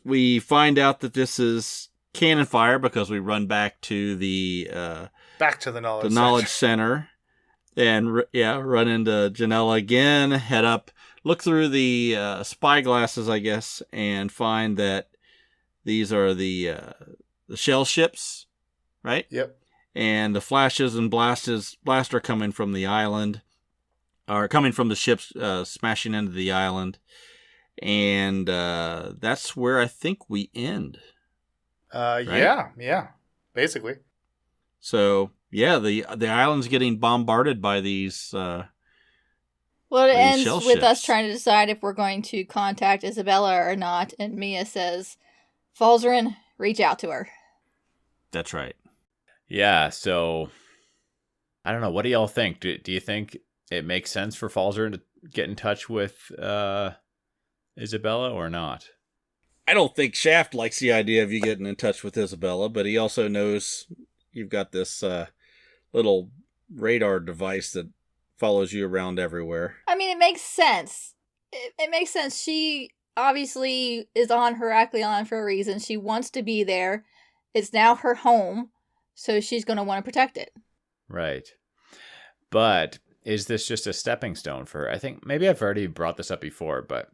We find out that this is cannon fire because we run back to the Back to the knowledge. knowledge center, and run into Janella again. Head up, look through the spy glasses, I guess, and find that these are the shell ships, right? Yep. And the flashes and blaster coming from the island, are coming from the ships smashing into the island, and that's where I think we end. Yeah, basically. So yeah, the island's getting bombarded by these. Well, it These ends shell with us ships. trying to decide if we're going to contact Isabella or not, and Mia says, Falzarin, reach out to her. That's right. Yeah, so I don't know. What do y'all think? Do you think it makes sense for Falzarin to get in touch with Isabella or not? I don't think Shaft likes the idea of you getting in touch with Isabella, but he also knows you've got this little radar device that follows you around everywhere. I mean, it makes sense. It makes sense. She obviously is on Heraklion for a reason. She wants to be there. It's now her home, so she's going to want to protect it. Right. But is this just a stepping stone for her? I think maybe I've already brought this up before, but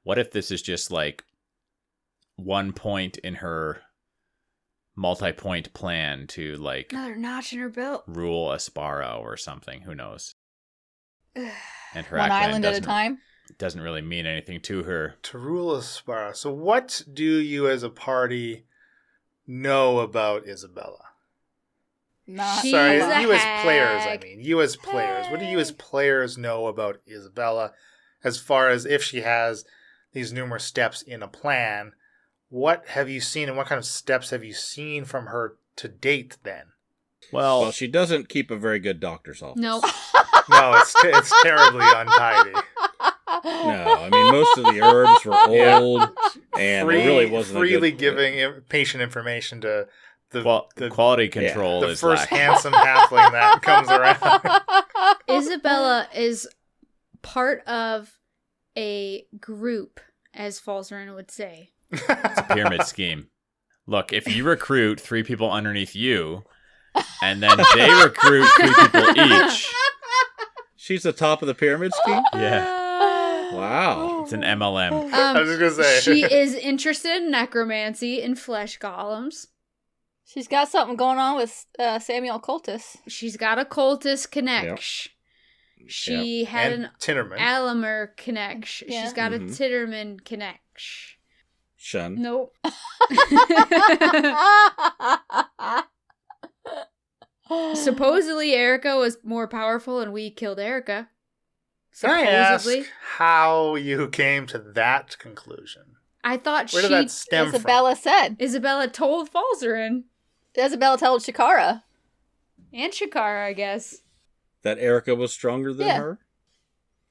what if this is just like one point in her multi-point plan to like Another notch in her belt. rule Asparo or something? Who knows? And One Heraklion island at a time. doesn't really mean anything to her. To rule Aspara. So what do you as a party know about Isabella? Not She's Sorry, a you as players, I hag. mean. You as players. What do you as players know about Isabella as far as if she has these numerous steps in a plan? What have you seen and what kind of steps have you seen from her to date then? Well, Well, she doesn't keep a very good doctor's office. Nope. No, it's terribly untidy. No, I mean, most of the herbs were Yeah. old, and there really wasn't freely a good... giving patient information to the quality control the is first lacking. handsome halfling that comes around. Isabella is part of a group, as Falzarin would say. It's a pyramid scheme. Look, if you recruit 3 people underneath you, and then they recruit 3 people each, She's the top of the pyramid scheme? yeah, Wow. it's an MLM. I was just gonna say. She is interested in necromancy and flesh golems. She's got something going on with Samuel Cultus. She's got a cultist connection. She had and an Tinnerman. Alamer connection. Yeah. She's got Mhm. a Titterman connection. Shun. Nope. Supposedly Erica was more powerful and we killed Erica. Can I ask Supposedly. how you came to that conclusion? I thought Where did that stem Isabella said. Isabella told Falzarin. Isabella told Shakara. And Shakara, I guess. That Erica was stronger than Yeah. her?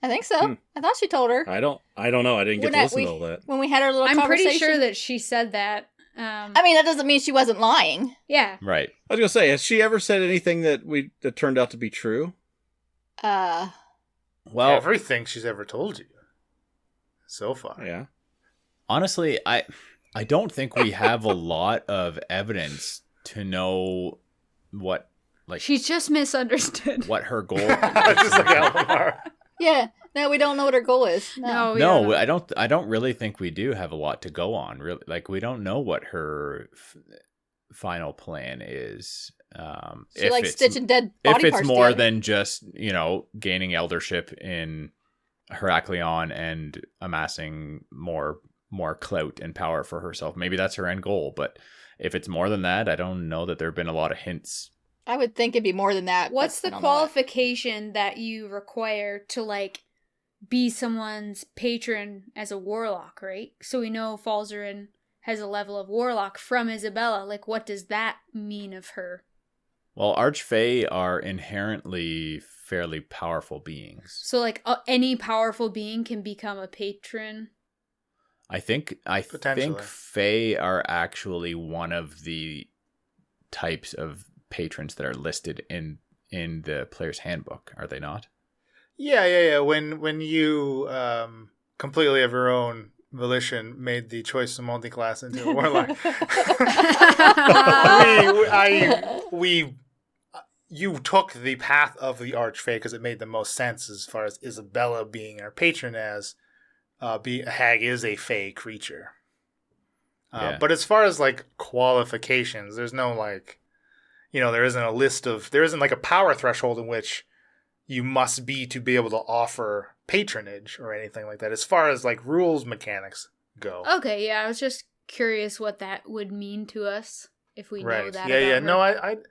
I think so. I thought she told her. I don't know. I didn't get to listen to all that. When we had our little I'm conversation. pretty sure that she said that. I mean, that doesn't mean she wasn't lying. Yeah. Right. I was going to say, has she ever said anything that turned out to be true? Well, Everything she's ever told you so far. Yeah. honestly, I don't think we have a lot of evidence to know what She's just misunderstood. what her goal. Just like Alamar. Yeah. No, we don't know what her goal is. No, we No, don't know. I don't really think we do have a lot to go on. Really, like we don't know what her final plan is. She likes stitching dead body if it's parts more together. than just gaining eldership in Heraklion and amassing more clout and power for herself. Maybe that's her end goal. But if it's more than that, I don't know that there have been a lot of hints. I would think it'd be more than that. What's but the I don't know that. qualification that you require to be someone's patron as a warlock, right? So we know Falzarin has a level of warlock from Isabella. What does that mean of her? Well, Archfey are inherently fairly powerful beings. So any powerful being can become a patron. I think Potentially. Fae are actually one of the types of patrons that are listed in the player's handbook, are they not? Yeah. When you completely of your own volition made the choice to multi-class into a warlock, you took the path of the Archfey because it made the most sense as far as Isabella being our patron, as a hag is a fey creature. Yeah. But as far as qualifications, there's no there isn't a list of, there isn't a power threshold in which you must be to be able to offer patronage or anything like that. As far as rules mechanics go. Okay, yeah, I was just curious what that would mean to us if we know Right. that Yeah, about yeah. her. No,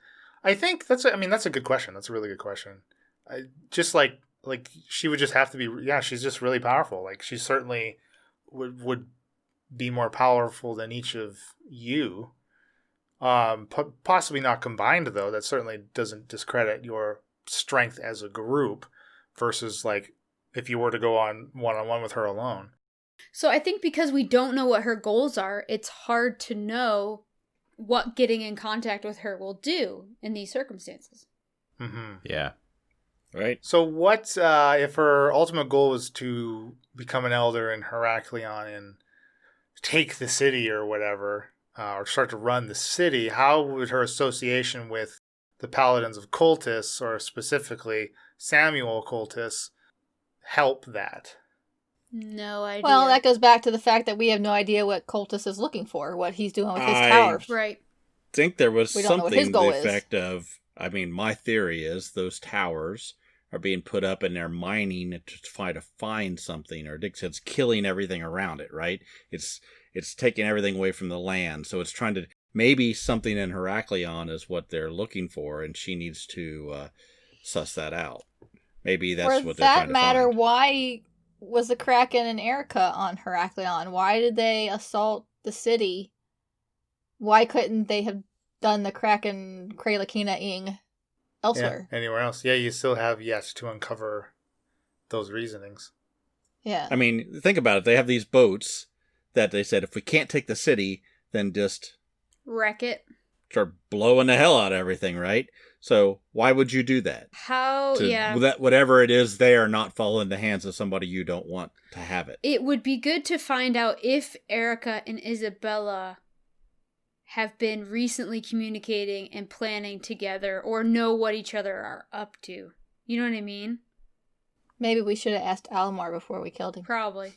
I think that's a good question. That's a really good question. Just like she would just have to be. Yeah, she's just really powerful. Like she certainly would be more powerful than each of you. Possibly not combined though. That certainly doesn't discredit your strength as a group versus like if you were to go on one with her alone. So I think because we don't know what her goals are, it's hard to know what getting in contact with her will do in these circumstances. Mm-hmm. Yeah. Right. So what if her ultimate goal was to become an elder in Heraklion and take the city or whatever, or start to run the city? How would her association with the Paladins of Cultus, or specifically Samuel Cultus, help that? No idea. Well, that goes back to the fact that we have no idea what Cultus is looking for, what he's doing with his I- towers. Right. Think there was We don't know what his something to goal the is. effect of, I mean, my theory is those towers are being put up and they're mining to try to find something, or Dick says killing everything around it, right? It's taking everything away from the land. So it's trying to, maybe something in Heraklion is what they're looking for, and she needs to suss that out. Maybe that's For what they're trying that to matter, find. why was the Kraken and Erica on Heraklion? Why did they assault the city? Why couldn't they have done the Kraken Kralakina-ing elsewhere? Yeah, anywhere else? Yeah, you still have yet to uncover those reasonings. Yeah. I mean, think about it. They have these boats that they said, if we can't take the city, then just Wreck it. start blowing the hell out of everything, right? So why would you do that? How, yeah. That whatever it is there not fall in the hands of somebody you don't want to have it. It would be good to find out if Erica and Isabella have been recently communicating and planning together, or know what each other are up to. You know what I mean? Maybe we should have asked Almar before we killed him. Probably.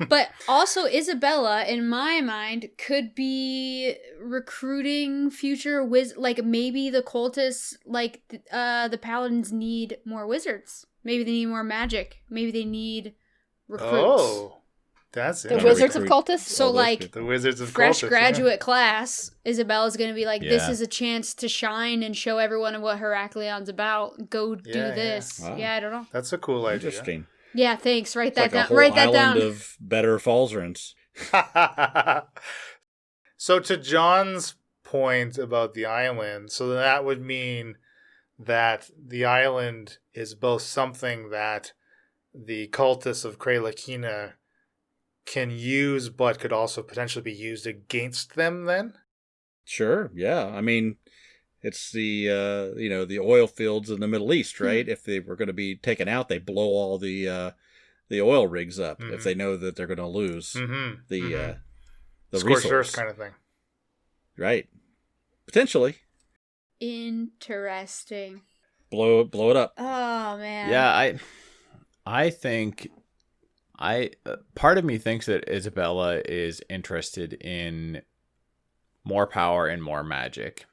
But also Isabella, in my mind, could be recruiting future like maybe the cultists, like the paladins need more wizards. Maybe they need more magic. Maybe they need recruits. Oh, that's The Yeah, Wizards of recruit. Cultus? So All those like people. the Wizards of fresh Cultus, graduate class, Isabella's going to be like, this Yeah. is a chance to shine and show everyone what Heraklion's about. Go do Yeah, yeah. this. Wow. Yeah, I don't know. Yeah. That's a cool idea. Interesting. Yeah, thanks. Write It's that like a down. whole Write that island down. of better Falzarans. So to John's point about the island, so that would mean that the island is both something that the cultists of Kralakina can use, but could also potentially be used against them then? Sure, yeah. I mean, it's the the oil fields in the Middle East, right? If they were going to be taken out, they blow all the oil rigs up if they know that they're going to lose Mm-hmm. the Scorched resource, earth kind of thing. right? Potentially Interesting. blow it up. Oh, man. Yeah, I think part of me thinks that Isabella is interested in more power and more magic.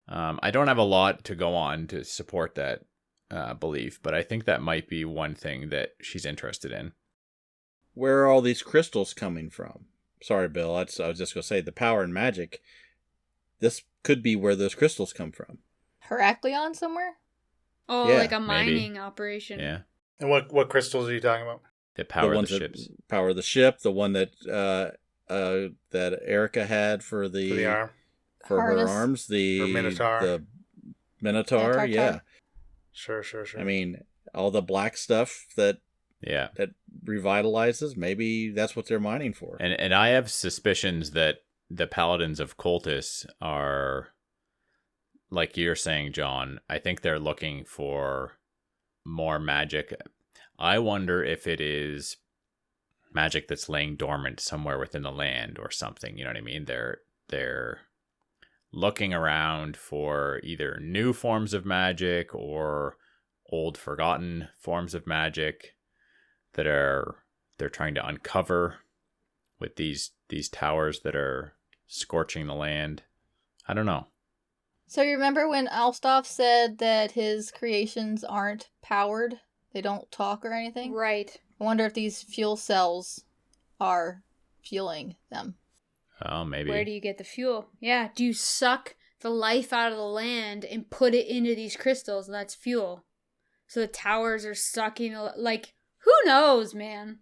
I don't have a lot to go on to support that belief, but I think that might be one thing that she's interested in. Where are all these crystals coming from? Sorry, Bill. I was just going to say the power and magic. This could be where those crystals come from. Heraklion somewhere? Oh, Yeah, like a maybe. mining operation. Yeah, And what crystals are you talking about? the power of ones the that ships. power the ship. The one that that Erica had for For the arm? for her Harness. arms. The Or Minotaur. The Minotaur. Tartar. Yeah. Sure. I mean, all the black stuff that Yeah, revitalizes. Maybe that's what they're mining for. and I have suspicions that the Paladins of Cultus are, like you're saying, John. I think they're looking for more magic. I wonder if it is magic that's laying dormant somewhere within the land or something. You know what I mean? They're looking around for either new forms of magic or old forgotten forms of magic that they're trying to uncover with these towers that are scorching the land. I don't know. So you remember when Alstoff said that his creations aren't powered? They don't talk or anything? Right. I wonder if these fuel cells are fueling them. Oh, maybe. Where do you get the fuel? Yeah, do you suck the life out of the land and put it into these crystals, and that's fuel? So the towers are sucking, like, who knows, man?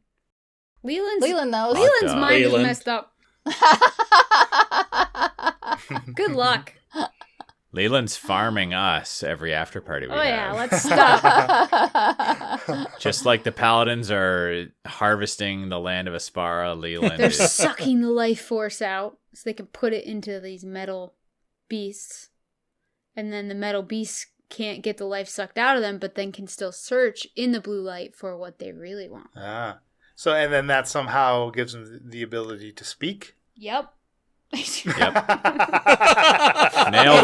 Leland's knows. Leland's mind is Leland. messed up. Good luck. Leland's farming us every after party we Oh yeah, have. let's stop. Just like the paladins are harvesting the land of Aspara, Leland They're is... sucking the life force out so they can put it into these metal beasts. And then the metal beasts can't get the life sucked out of them, but then can still search in the blue light for what they really want. So, and then that somehow gives them the ability to speak? Yep. Yep. It's Nailed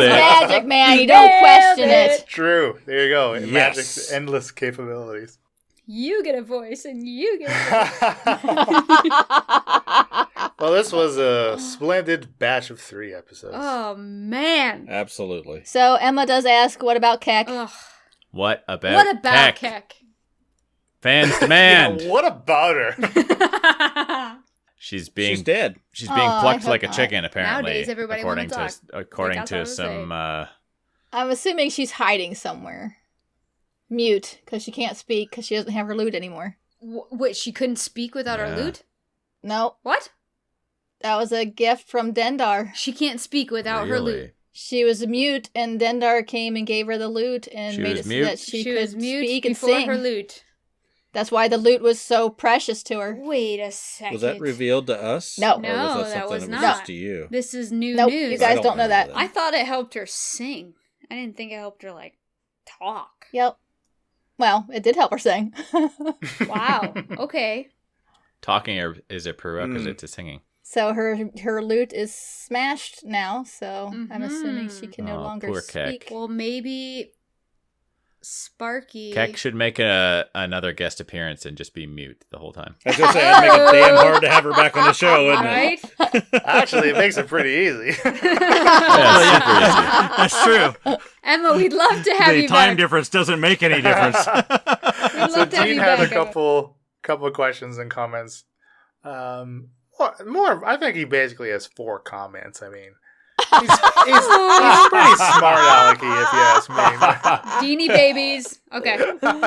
it. magic, man. You don't question it. True. There you go. Yes. Magic's endless capabilities. You get a voice, and you get a voice. Well, this was a splendid batch of 3 episodes. Oh, man. Absolutely. So Emma does ask, what about Keck? Ugh. What about What about Keck? Keck? Fans demand. Yeah, what about her? She's She's dead. She's being I plucked hope like a not. chicken, apparently. Nowadays, everybody according wanna to talk. according Like, to that's what I was some. I'm assuming she's hiding somewhere. Mute, because she can't speak because she doesn't have her lute anymore. Wait, she couldn't speak without her Yeah. lute? No, What? that was a gift from Dendar. She can't speak without her Really? lute. She was mute, and Dendar came and gave her the lute and She made was it so mute? that she could was mute speak and before sing. her lute. That's why the lute was so precious to her. Wait a second. Was that revealed to us? No. Or No, was that something was that not. just to you? This is new Nope, news. you guys I don't know that. I thought it helped her sing. I didn't think it helped her, like, talk. Yep. Well, it did help her sing. Wow. Okay. Talking is a prerequisite to singing. So her lute is smashed now, so I'm assuming she can no Oh, longer poor Keck. speak. Well, maybe Sparky. Keck should make another guest appearance and just be mute the whole time. I was going to say, I'd make it damn hard to have her back on the show, wouldn't Right? it? Actually, it makes it pretty easy. That's true. Emma, we'd love to have The you time back. difference doesn't make any difference. We'd love So to have Dean you had a back, Emma. couple of questions and comments. More, I think he basically has 4 comments. I mean, he's pretty smart alecky, if you ask me. Deanie babies. Okay.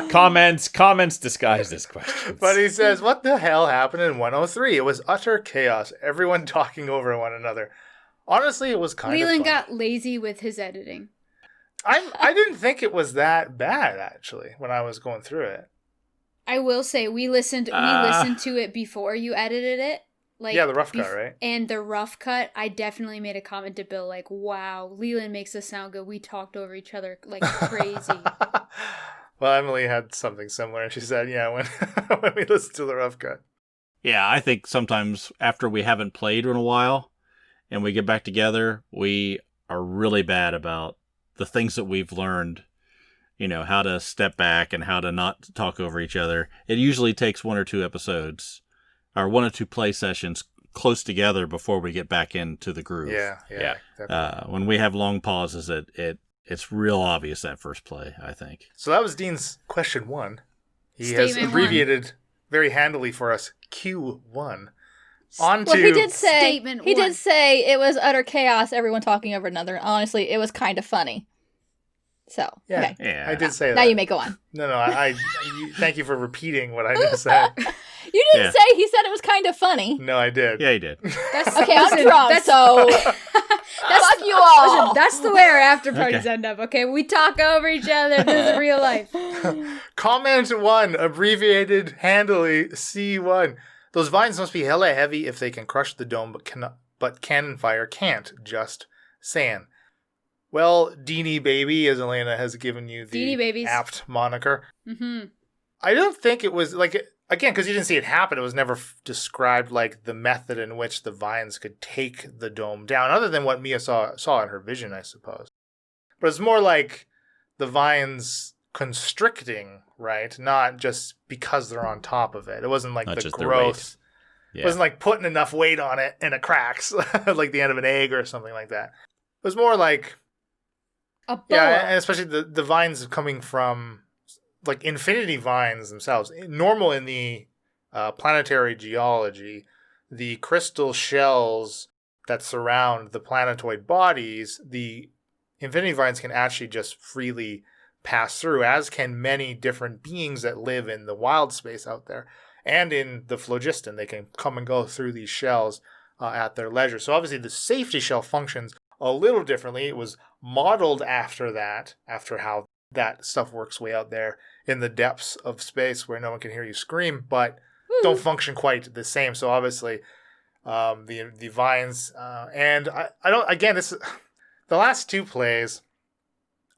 Comments disguised as questions. But he says, what the hell happened in 103? It was utter chaos. Everyone talking over one another. Honestly, it was kind of Leland fun. got lazy with his editing. I didn't think it was that bad, actually, when I was going through it. I will say we listened to it before you edited it. Like, Yeah, the rough cut, right? And the rough cut, I definitely made a comment to Bill like, wow, Leland makes us sound good. We talked over each other like crazy. Well, Emily had something similar, and she said, yeah, when when we listened to the rough cut. Yeah, I think sometimes after we haven't played in a while and we get back together, we are really bad about the things that we've learned, you know, how to step back and how to not talk over each other. It usually takes 1 or 2 episodes or 1 or 2 play sessions close together before we get back into the groove. Yeah. Definitely. When we have long pauses, it's real obvious that first play, I think. So that was Dean's question 1. He has Statement abbreviated very handily for us Q1. On Well, to he did say Statement he one. did say it was utter chaos, everyone talking over another. Honestly, it was kind of funny. So, Yeah. okay. Yeah. I did say that. Now you may go on. No, thank you for repeting what I just said. You didn't Yeah. say he said it was kind of funny. No, I did. Yeah, he did. That's, Okay, I'm listen, drunk, that's- so that's, fuck you all. Listen, that's the way our after parties Okay. end up, okay? We talk over each other. This is real life. Comment 1, abbreviated handily C1. Those vines must be hella heavy if they can crush the dome, but cannon fire can't. Just saying. Well, Deanie Baby, as Elena has given you Deanie the Babies. apt moniker. Mm-hmm. I don't think it was like, again, because you didn't see it happen, it was never described like the method in which the vines could take the dome down, other than what Mia saw in her vision, I suppose. But it's more like the vines constricting, right? Not just because they're on top of it. It wasn't like Not the just their growth. weight. It wasn't like putting enough weight on it and it cracks, like the end of an egg or something like that. It was more like, A boa. yeah, and especially the vines coming from like infinity vines themselves. Normal in the planetary geology, the crystal shells that surround the planetoid bodies, the Infinity Vines can actually just freely pass through, as can many different beings that live in the wild space out there. And in the phlogiston, they can come and go through these shells at their leisure. So obviously the safety shell functions a little differently. It was modeled after that, after how that stuff works way out there in the depths of space where no one can hear you scream, but don't function quite the same. So obviously the vines, and I don't, again, this the last two plays,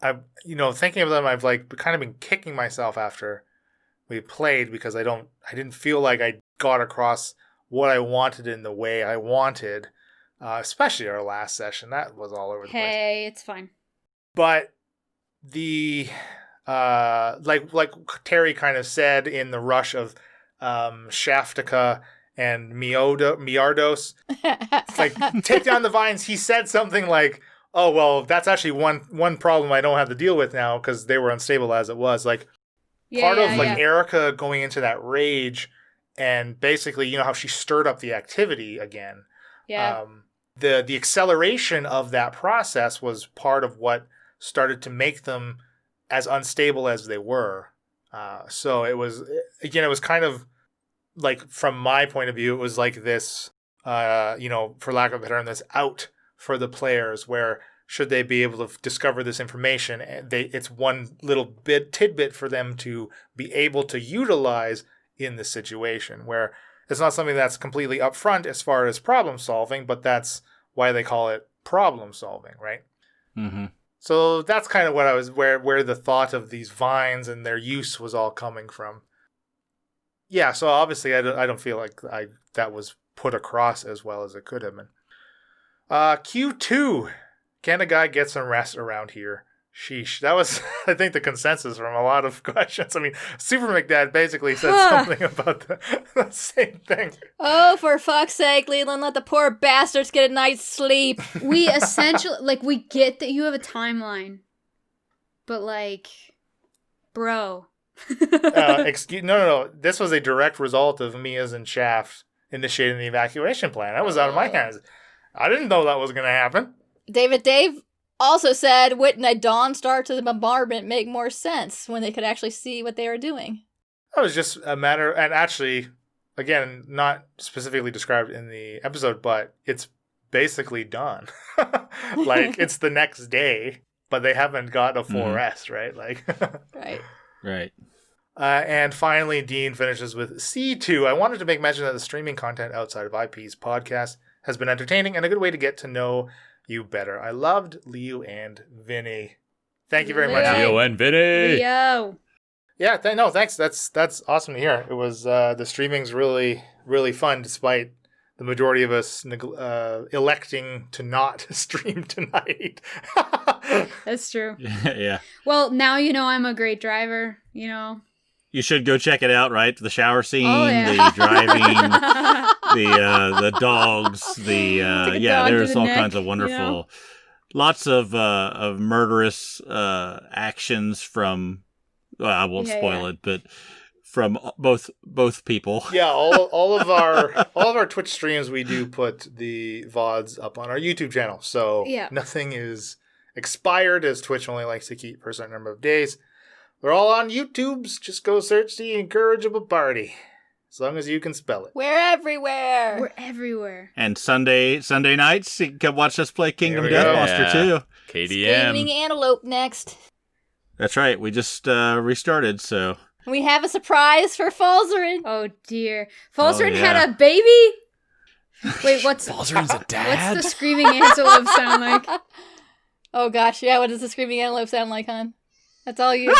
thinking of them, I've like kind of been kicking myself after we played because I didn't feel like I got across what I wanted in the way I wanted, especially our last session. That was all over the place. Hey, it's fine. But the like Terry kind of said in the rush of Shaftika and Miardos, it's like, take down the vines. He said something like, oh, well, that's actually one problem I don't have to deal with now because they were unstable as it was. Like, part of Erica going into that rage and basically, you know, how she stirred up the activity again. Yeah. The acceleration of that process was part of what started to make them as unstable as they were. So it was kind of like, from my point of view, it was like this, for lack of a term, this out for the players, where should they be able to discover this information, it's one little tidbit for them to be able to utilize in the situation, where it's not something that's completely upfront as far as problem solving, but that's why they call it problem solving, right? Mm-hmm. So that's kind of what I was, where the thought of these vines and their use was all coming from. Yeah, so obviously I don't feel like that was put across as well as it could have been. Q2. Can a guy get some rest around here? Sheesh. That was, I think, the consensus from a lot of questions. I mean, Super McDad basically said something about the same thing. Oh, for fuck's sake, Leland, let the poor bastards get a night's sleep. We essentially, we get that you have a timeline. But, bro. No. This was a direct result of Mia's and Shaft initiating the evacuation plan. That was out of my hands. I didn't know that was going to happen. Dave also said, wouldn't a dawn start to the bombardment make more sense when they could actually see what they were doing? That was just a matter, and actually, again, not specifically described in the episode, but it's basically done. It's the next day, but they haven't got a full rest, right? Right. And finally, Dean finishes with C2. I wanted to make mention that the streaming content outside of IP's podcast has been entertaining and a good way to get to know you better. I loved Leo and Vinny. Thank you very much. Leo and Vinny. Leo. Yeah, thanks. That's awesome to hear. It was the streaming's really, really fun, despite the majority of us electing to not stream tonight. That's true. Yeah. Well, now you know I'm a great driver, you know. You should go check it out, right? The shower scene, yeah. the driving, the dogs, there's all kinds of wonderful, lots of murderous actions from, I won't spoil it, but from both people. Yeah, all of our Twitch streams, we do put the VODs up on our YouTube channel. So nothing is expired, as Twitch only likes to keep for a certain number of days. They're all on YouTube's. Just go search the Incorrigible Party. As long as you can spell it. We're everywhere. We're everywhere. And Sunday nights, you can watch us play Kingdom Death Monster too. KDM. Screaming Antelope next. That's right. We just restarted, so. We have a surprise for Falzarin. Oh, dear. Falzarin had a baby? Wait, Falzarin's a dad? What's the screaming antelope sound like? Oh, gosh. Yeah, what does the screaming antelope sound like, hon? That's all you.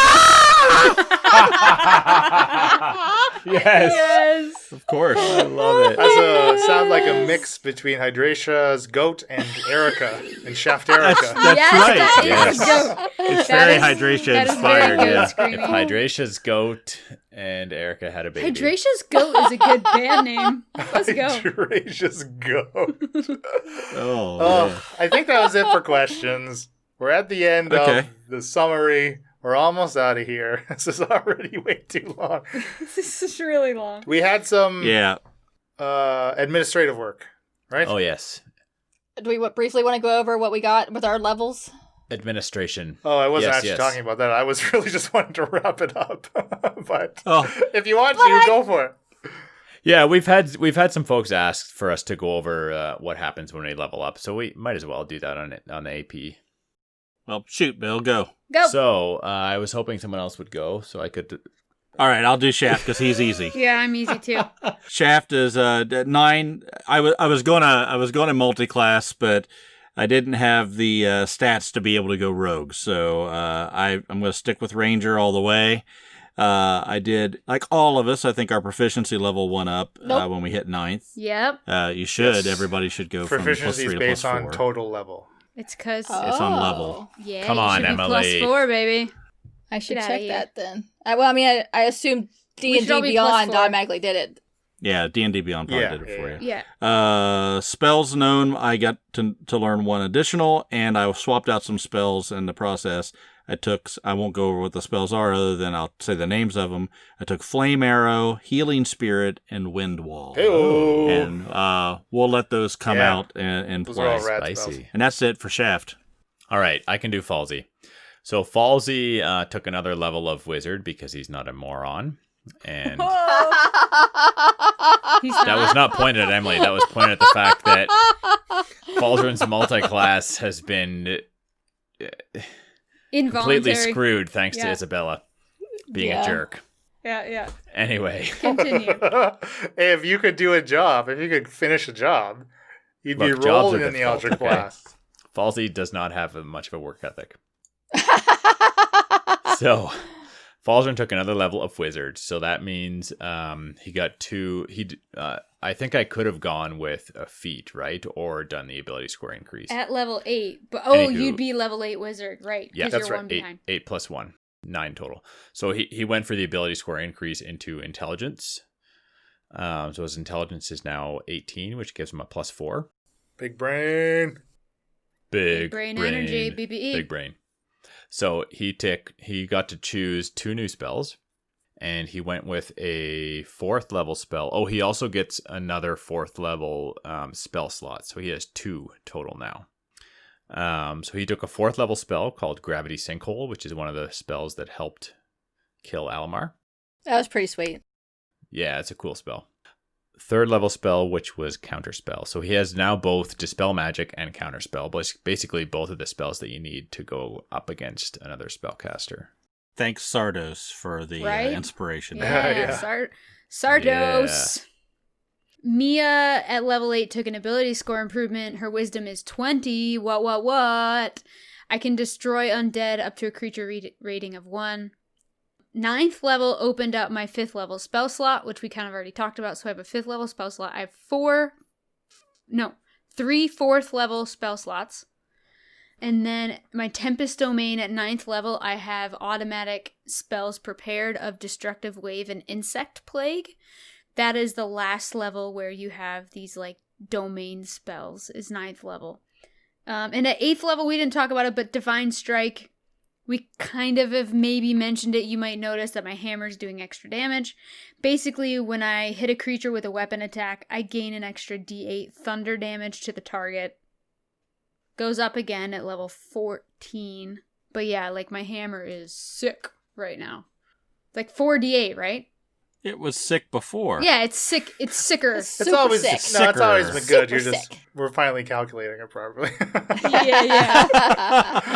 Yes. Of course. I love it. That's sound like a mix between Hydracia's goat and Erica and Shaft Erica. That's right. That is goat. It's very Hydration inspired. If Hydracia's goat and Erica had a baby. Hydracia's goat is a good band name. Let's go. Hydracia's goat. Oh, I think that was it for questions. We're at the end of the summary. We're almost out of here. This is already way too long. This is really long. We had some Administrative work, right? Oh, yes. Do we briefly want to go over what we got with our levels? Administration. Oh, I wasn't Yes, actually yes. talking about that. I was really just wanting to wrap it up. But Oh. if you want to, go for it. Yeah, we've had some folks ask for us to go over what happens when we level up, so we might as well do that on the AP. Well, shoot, Bill, go. Go. So I was hoping someone else would go, so I could. All right, I'll do Shaft because he's easy. Yeah, I'm easy too. Shaft is 9. I was going to multi-class, but I didn't have the stats to be able to go rogue, so I'm going to stick with Ranger all the way. I did, like all of us, I think our proficiency level went up when we hit 9th. Yep. You should. Yes. Everybody should go from Proficiency +3 is to based on +4. total level. It's because It's on level. yeah, Come you on, should be Emily. +4, baby. I should Get outta check here. that then. I assume We should all D&D be Beyond +4. automatically did it. Yeah, D&D Beyond probably Yeah, did it for you. Yeah. Spells known, I got to learn 1 additional, and I swapped out some spells in the process. I won't go over what the spells are other than I'll say the names of them. I took Flame Arrow, Healing Spirit, and Wind Wall. Hey-oh. And we'll let those come Yeah. out and Those are all play. rad Spicy. spells. And that's it for Shaft. All right, I can do Falsey. So Falsey took another level of wizard because he's not a moron, and He's that was not pointed at Emily. That was pointed at the fact that Falzarin's multi-class has been involuntary. completely screwed thanks to Yeah. Isabella being Yeah. a jerk. Yeah. Anyway, Continue. Hey, if you could do a job, if you could finish a job, you'd be Look, jobs are rolling in the difficult, Eldritch okay? Blast. Falsey does not have much of a work ethic. So Falzarin took another level of wizard, so that means he got 2. I think I could have gone with a feat, right, or done the ability score increase. At level 8. But Anywho. you'd be level 8 wizard, right? Yeah, 'cause that's you're right. 1 behind. 8 plus 1, 9 total. So he went for the ability score increase into intelligence. So his intelligence is now 18, which gives him a +4. Big brain. Big brain energy, BBE. Big brain. So he got to choose 2 new spells, and he went with a 4th level spell. Oh, he also gets another 4th level spell slot, so he has 2 total now. So he took a 4th level spell called Gravity Sinkhole, which is one of the spells that helped kill Alamar. That was pretty sweet. Yeah, it's a cool spell. 3rd level spell, which was Counterspell. So he has now both Dispel Magic and Counterspell, but basically both of the spells that you need to go up against another spellcaster. Thanks, Sardos, for the Right? inspiration. Yeah. Sardos. Mia at level 8 took an ability score improvement. Her wisdom is 20. What? I can destroy undead up to a creature rating of 1. 9th level opened up my 5th level spell slot, which we kind of already talked about. So I have a 5th level spell slot. I have 3 4th level spell slots. And then my Tempest Domain at 9th level, I have automatic spells prepared of Destructive Wave and Insect Plague. That is the last level where you have these like domain spells is 9th level. And at 8th level, we didn't talk about it, but Divine Strike, we kind of have maybe mentioned it. You might notice that my hammer's doing extra damage. Basically, when I hit a creature with a weapon attack, I gain an extra d8 thunder damage to the target. Goes up again at level 14. But yeah, like my hammer is sick right now. Like 4d8, right? It was sick before. Yeah, it's sick. It's sicker. It's It's super always sick. no, it's always been good. Super You're just sick. we're finally calculating it properly. Yeah.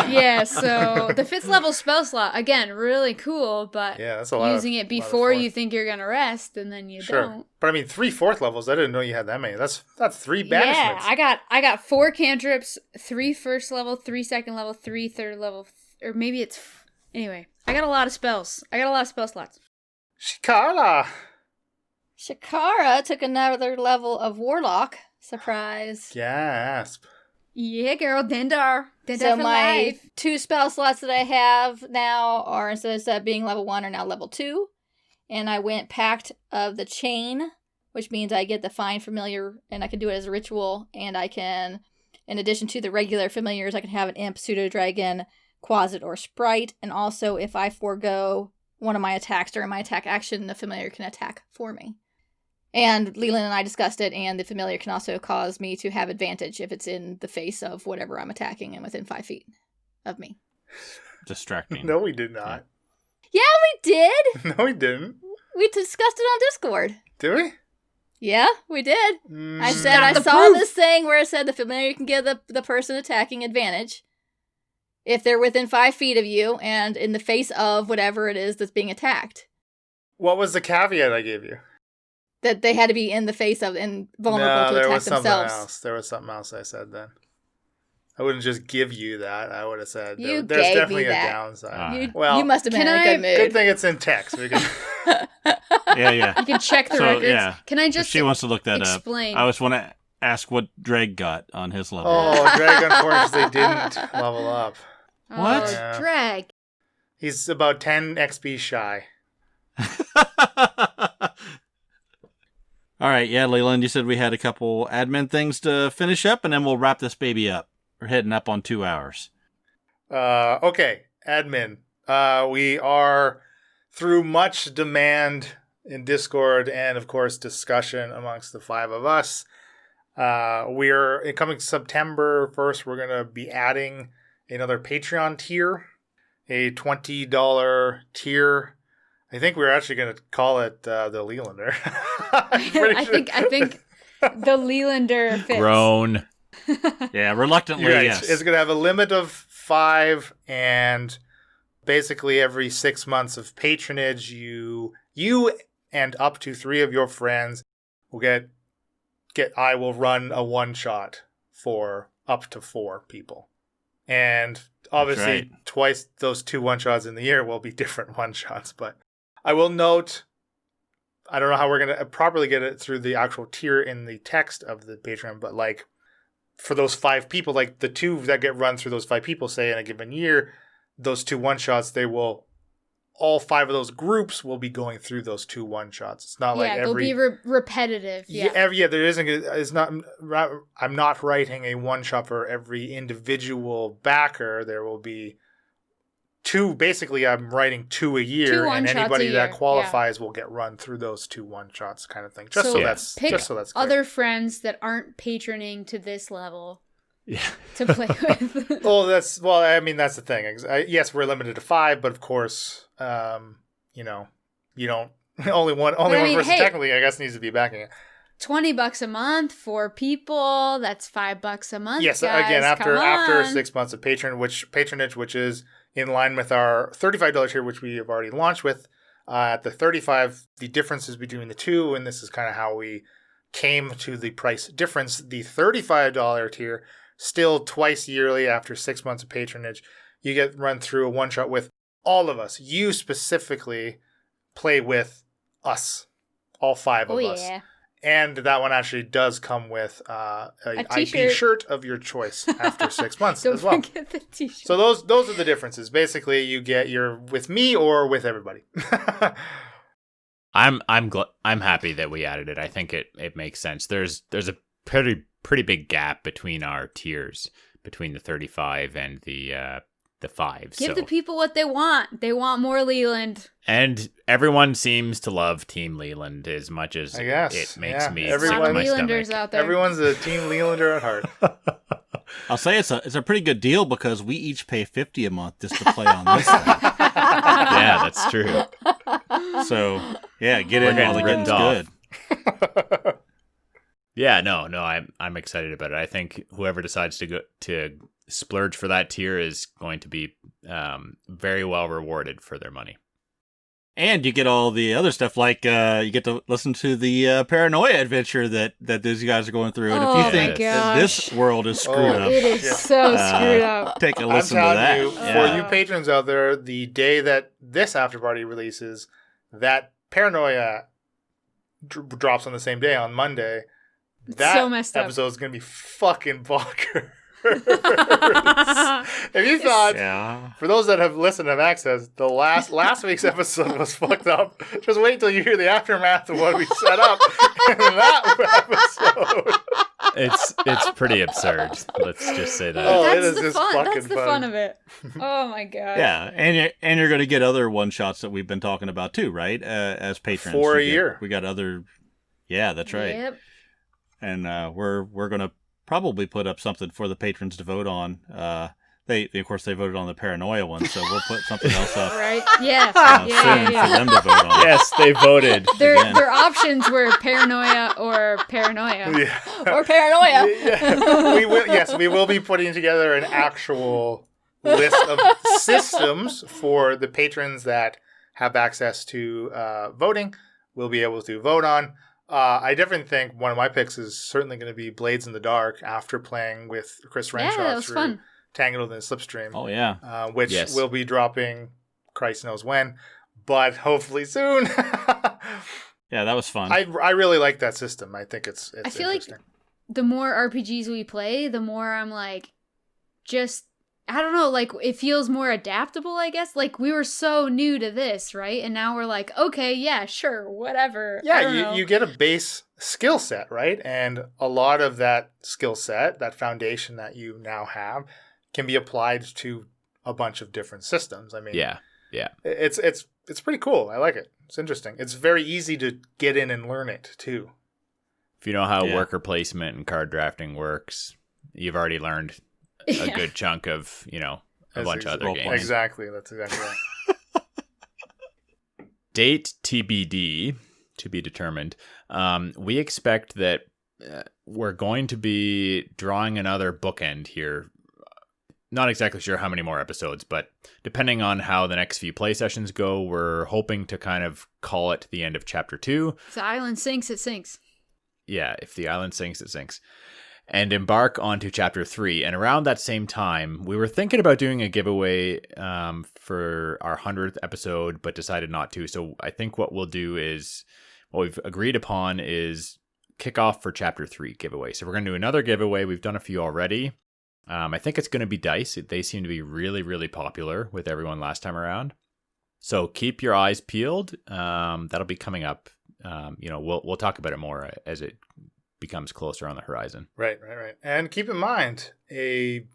Yeah, so the 5th level spell slot, again, really cool, but Yeah, that's a lot. using it before you think you're going to rest, and then you don't. But I mean, 3 4th levels. I didn't know you had that many. That's 3 Yeah, banishments. I got 4 cantrips, 3 first level, 3 second level, 3 third level, or maybe it's... Anyway, I got a lot of spells. I got a lot of spell slots. Shikara. Shakara took another level of Warlock. Surprise. Gasp. Yeah, girl, Dendar. Dendar So for my life. 2 spell slots that I have now are, instead of being level 1, are now level 2. And I went Pact of the Chain, which means I get the Find Familiar, and I can do it as a ritual. And I can, in addition to the regular familiars, I can have an Imp, Pseudo-Dragon, Quasit, or Sprite. And also, if I forego one of my attacks during my attack action, the familiar can attack for me. And Leland and I discussed it, and the familiar can also cause me to have advantage if it's in the face of whatever I'm attacking and within 5 feet of me. Distracting. No, we did not. Yeah, we did! No, we didn't. We discussed it on Discord. Did we? Yeah, we did. I Mm, said I the saw proof. this thing where it said the familiar can give the person attacking advantage if they're within 5 feet of you and in the face of whatever it is that's being attacked. What was the caveat I gave you? That they had to be in the face of and vulnerable No, to there attack was something themselves. else. There was something else I said then. I wouldn't just give you that. I would have said You there's gave me definitely a that. downside. You, Well, you must have been in can a I- good mood. Good thing it's in text. We can... Yeah. You can check the So, records. yeah. Can I If just she wants to look that explain? up. I just want to ask what Dreg got on his level. Oh, Greg unfortunately didn't level up. What? Oh, Yeah. drag. He's about 10 XP shy. All right, yeah, Leland, you said we had a couple admin things to finish up, and then we'll wrap this baby up. We're heading up on 2 hours. Okay, admin. We are through much demand in Discord and, of course, discussion amongst the 5 of us. We're coming September 1st. We're going to be adding another Patreon tier, a $20 tier. I think we're actually going to call it the Leelander. I think the Leelander fits. Grown. Yeah, reluctantly, You're right. yes. It's going to have a limit of 5, and basically every 6 months of patronage, you and up to 3 of your friends will get. I will run a one shot for up to 4 people, and obviously right. twice those 2 one shots in the year will be different one shots. But I will note, I don't know how we're going to properly get it through the actual tier in the text of the Patreon, but like for those 5 people, like the 2 that get run through those 5 people, say in a given year, those 2 one shots, all 5 of those groups will be going through those 2 one shots. It's not like they'll be repetitive. Yeah. there isn't. It's not. I'm not writing a one shot for every individual backer. There will be 2. Basically, I'm writing 2 a year, 2 and one-shots anybody a that year, qualifies will get run through those 2 one shots, kind of thing. Just So so Yeah. that's pick just so that's clear. other friends that aren't patroning to this level Yeah. to play with. I mean, that's the thing. Yes, we're limited to 5, but of course, you don't only one I mean, person hey. technically, I guess, needs to be backing it. $20 a month, 4 people. That's $5 a month. Yes, guys. again, after Come on. 6 months of patronage, which is in line with our $35 tier, which we have already launched with. At the $35, the differences between the 2, and this is kind of how we came to the price difference. The $35 tier, still twice yearly after 6 months of patronage, you get run through a one shot with all of us. You specifically play with us, all 5 of us. Yeah. And that one actually does come with a IP t-shirt. shirt of your choice after 6 months Don't as well. forget the t-shirt. So those are the differences. Basically, you get your with me or with everybody. I'm happy that we added it. I think it makes sense. There's a pretty big gap between our tiers, between the 35 and the 5. Give so. the people what they want. They want more Leland. And everyone seems to love Team Leland as much as I guess, it makes yeah. me Everyone- sick to my Lelanders stomach. out there. Everyone's a Team Leelander at heart. I'll say it's a pretty good deal because we each pay $50 a month just to play on this thing. Yeah, that's true. So, yeah, get We're in while the getting getting's ripped good. Yeah, no, I'm excited about it. I think whoever decides to splurge for that tier is going to be very well rewarded for their money. And you get all the other stuff, like you get to listen to the paranoia adventure that these guys are going through. And if Oh you my think that this gosh. world is screwed Oh, up, It is shit. so screwed up. take a I'm listen to telling that. you, Yeah. for you patrons out there, the day that this after party releases, that Paranoia drops on the same day, on Monday. It's That so messed up. episode is going to be fucking bonkers. If you thought, Yeah. for those that have listened and have access, the last week's episode was fucked up. Just wait till you hear the aftermath of what we set up in that episode. It's pretty absurd. Let's just say that. Oh, it That's is the just fun. fucking That's the fun. fun of it. Oh my god. Yeah, and you're going to get other one shots that we've been talking about too, right? As patrons, For a You get- year. we got other Yeah, that's right. Yep. And we're going to probably put up something for the patrons to vote on. They voted on the paranoia one, so we'll put something else up Right? Yeah. soon for them to vote on. Yes, they voted. Their options were paranoia or paranoia. Yeah. Or paranoia. Yeah. We will be putting together an actual list of systems for the patrons that have access to voting. We'll be able to vote on. I definitely think one of my picks is certainly going to be Blades in the Dark after playing with Chris Renshaw Yeah, that was through fun. Tangled in the Slipstream. Oh, yeah. Which Yes. will be dropping Christ knows when, but hopefully soon. Yeah, that was fun. I really like that system. I think it's I feel like interesting. the more RPGs we play, the more I'm like, I don't know, like it feels more adaptable, I guess. Like we were so new to this, right? And now we're like, okay, yeah, sure, whatever. I don't know. You get a base skill set, right? And a lot of that skill set, that foundation that you now have, can be applied to a bunch of different systems. I mean, Yeah. it's pretty cool. I like it. It's interesting. It's very easy to get in and learn it too. If you know how Yeah. worker placement and card drafting works, you've already learned a Yeah. good chunk of, a That's bunch of other role games. playing. Exactly. That's exactly right. Date TBD, to be determined. We expect that we're going to be drawing another bookend here. Not exactly sure how many more episodes, but depending on how the next few play sessions go, we're hoping to kind of call it the end of Chapter 2. If the island sinks, it sinks. Yeah, if the island sinks, it sinks. And embark onto Chapter 3. And around that same time, we were thinking about doing a giveaway for our 100th episode, but decided not to. So I think what we'll do is, what we've agreed upon is kick off for Chapter 3 giveaway. So we're going to do another giveaway. We've done a few already. I think it's going to be dice. They seem to be really, really popular with everyone last time around. So keep your eyes peeled. That'll be coming up. We'll talk about it more as it becomes closer on the horizon. Right. And keep in mind, a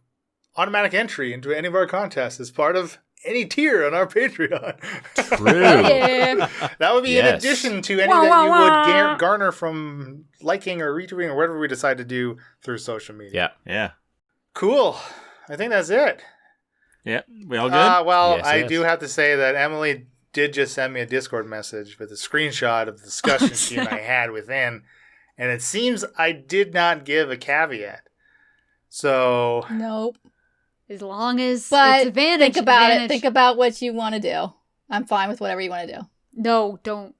automatic entry into any of our contests is part of any tier on our Patreon. True. Yeah. That would be in Yes. addition to any Wah, that wah, you wah. would garner from liking or retweeting or whatever we decide to do through social media. Yeah. Yeah. Cool. I think that's it. Yeah. We all good? Well, Yes, I yes. do have to say that Emily did just send me a Discord message with a screenshot of the discussion she and I had within, and it seems I did not give a caveat. So, Nope. As long as But it's advantage. think about advantage. it. Think about what you want to do. I'm fine with whatever you want to do. No, don't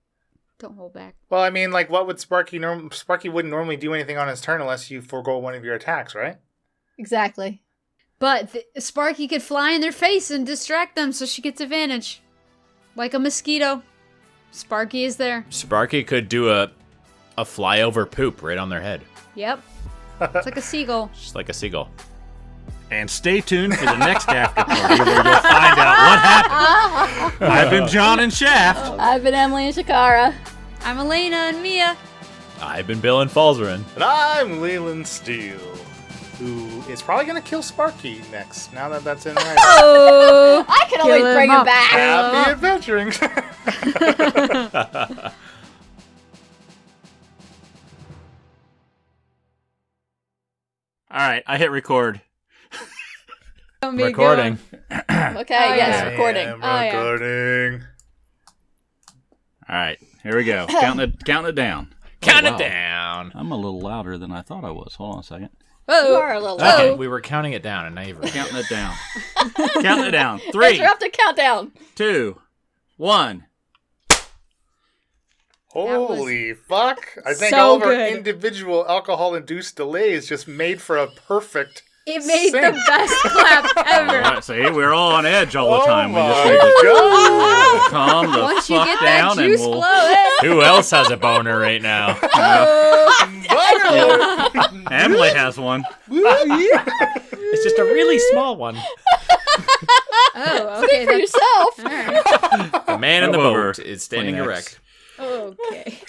hold back. well, I mean, like, what would Sparky Sparky wouldn't normally do anything on his turn unless you forego one of your attacks, right? Exactly. But Sparky could fly in their face and distract them, so she gets advantage. Like a mosquito. Sparky is there. Sparky could do a flyover poop right on their head, Yep. It's like a seagull. just like a seagull. And stay tuned for the next after party where you'll find out what happened. I've been John and Shaft. I've been Emily and Shakara. I'm Elena and Mia. I've been Bill and Falzarin. And I'm Leland Steele, who is probably going to kill Sparky next, now that that's in writing. Oh! I can always Kill bring him him up. back. Happy adventuring! All right. I hit record. Don't be Recording. going. Okay, Oh, yes, yeah. recording. I am Oh, yeah. recording. All right. Here we go. Counting it down. Count wow. it down. I'm a little louder than I thought I was. Hold on a second. You Oh, are a little Okay, loud. we were counting it down, and now you've Counting it down. Counting it down. 3, Interrupted countdown. 2, 1. Holy fuck. I think so all of our good. individual alcohol-induced delays just made for a perfect... it made Sing. the best clap All ever. right, see, we're all on edge all the Oh time. We just my need to God. calm the Once you fuck get down that juice and we'll. flowing. Who else has a boner right now? Butter! Emily has one. It's just a really small one. Oh, Speak okay. for That's yourself. all right. The man in the Move over. boat is standing Kleenex. erect. Okay.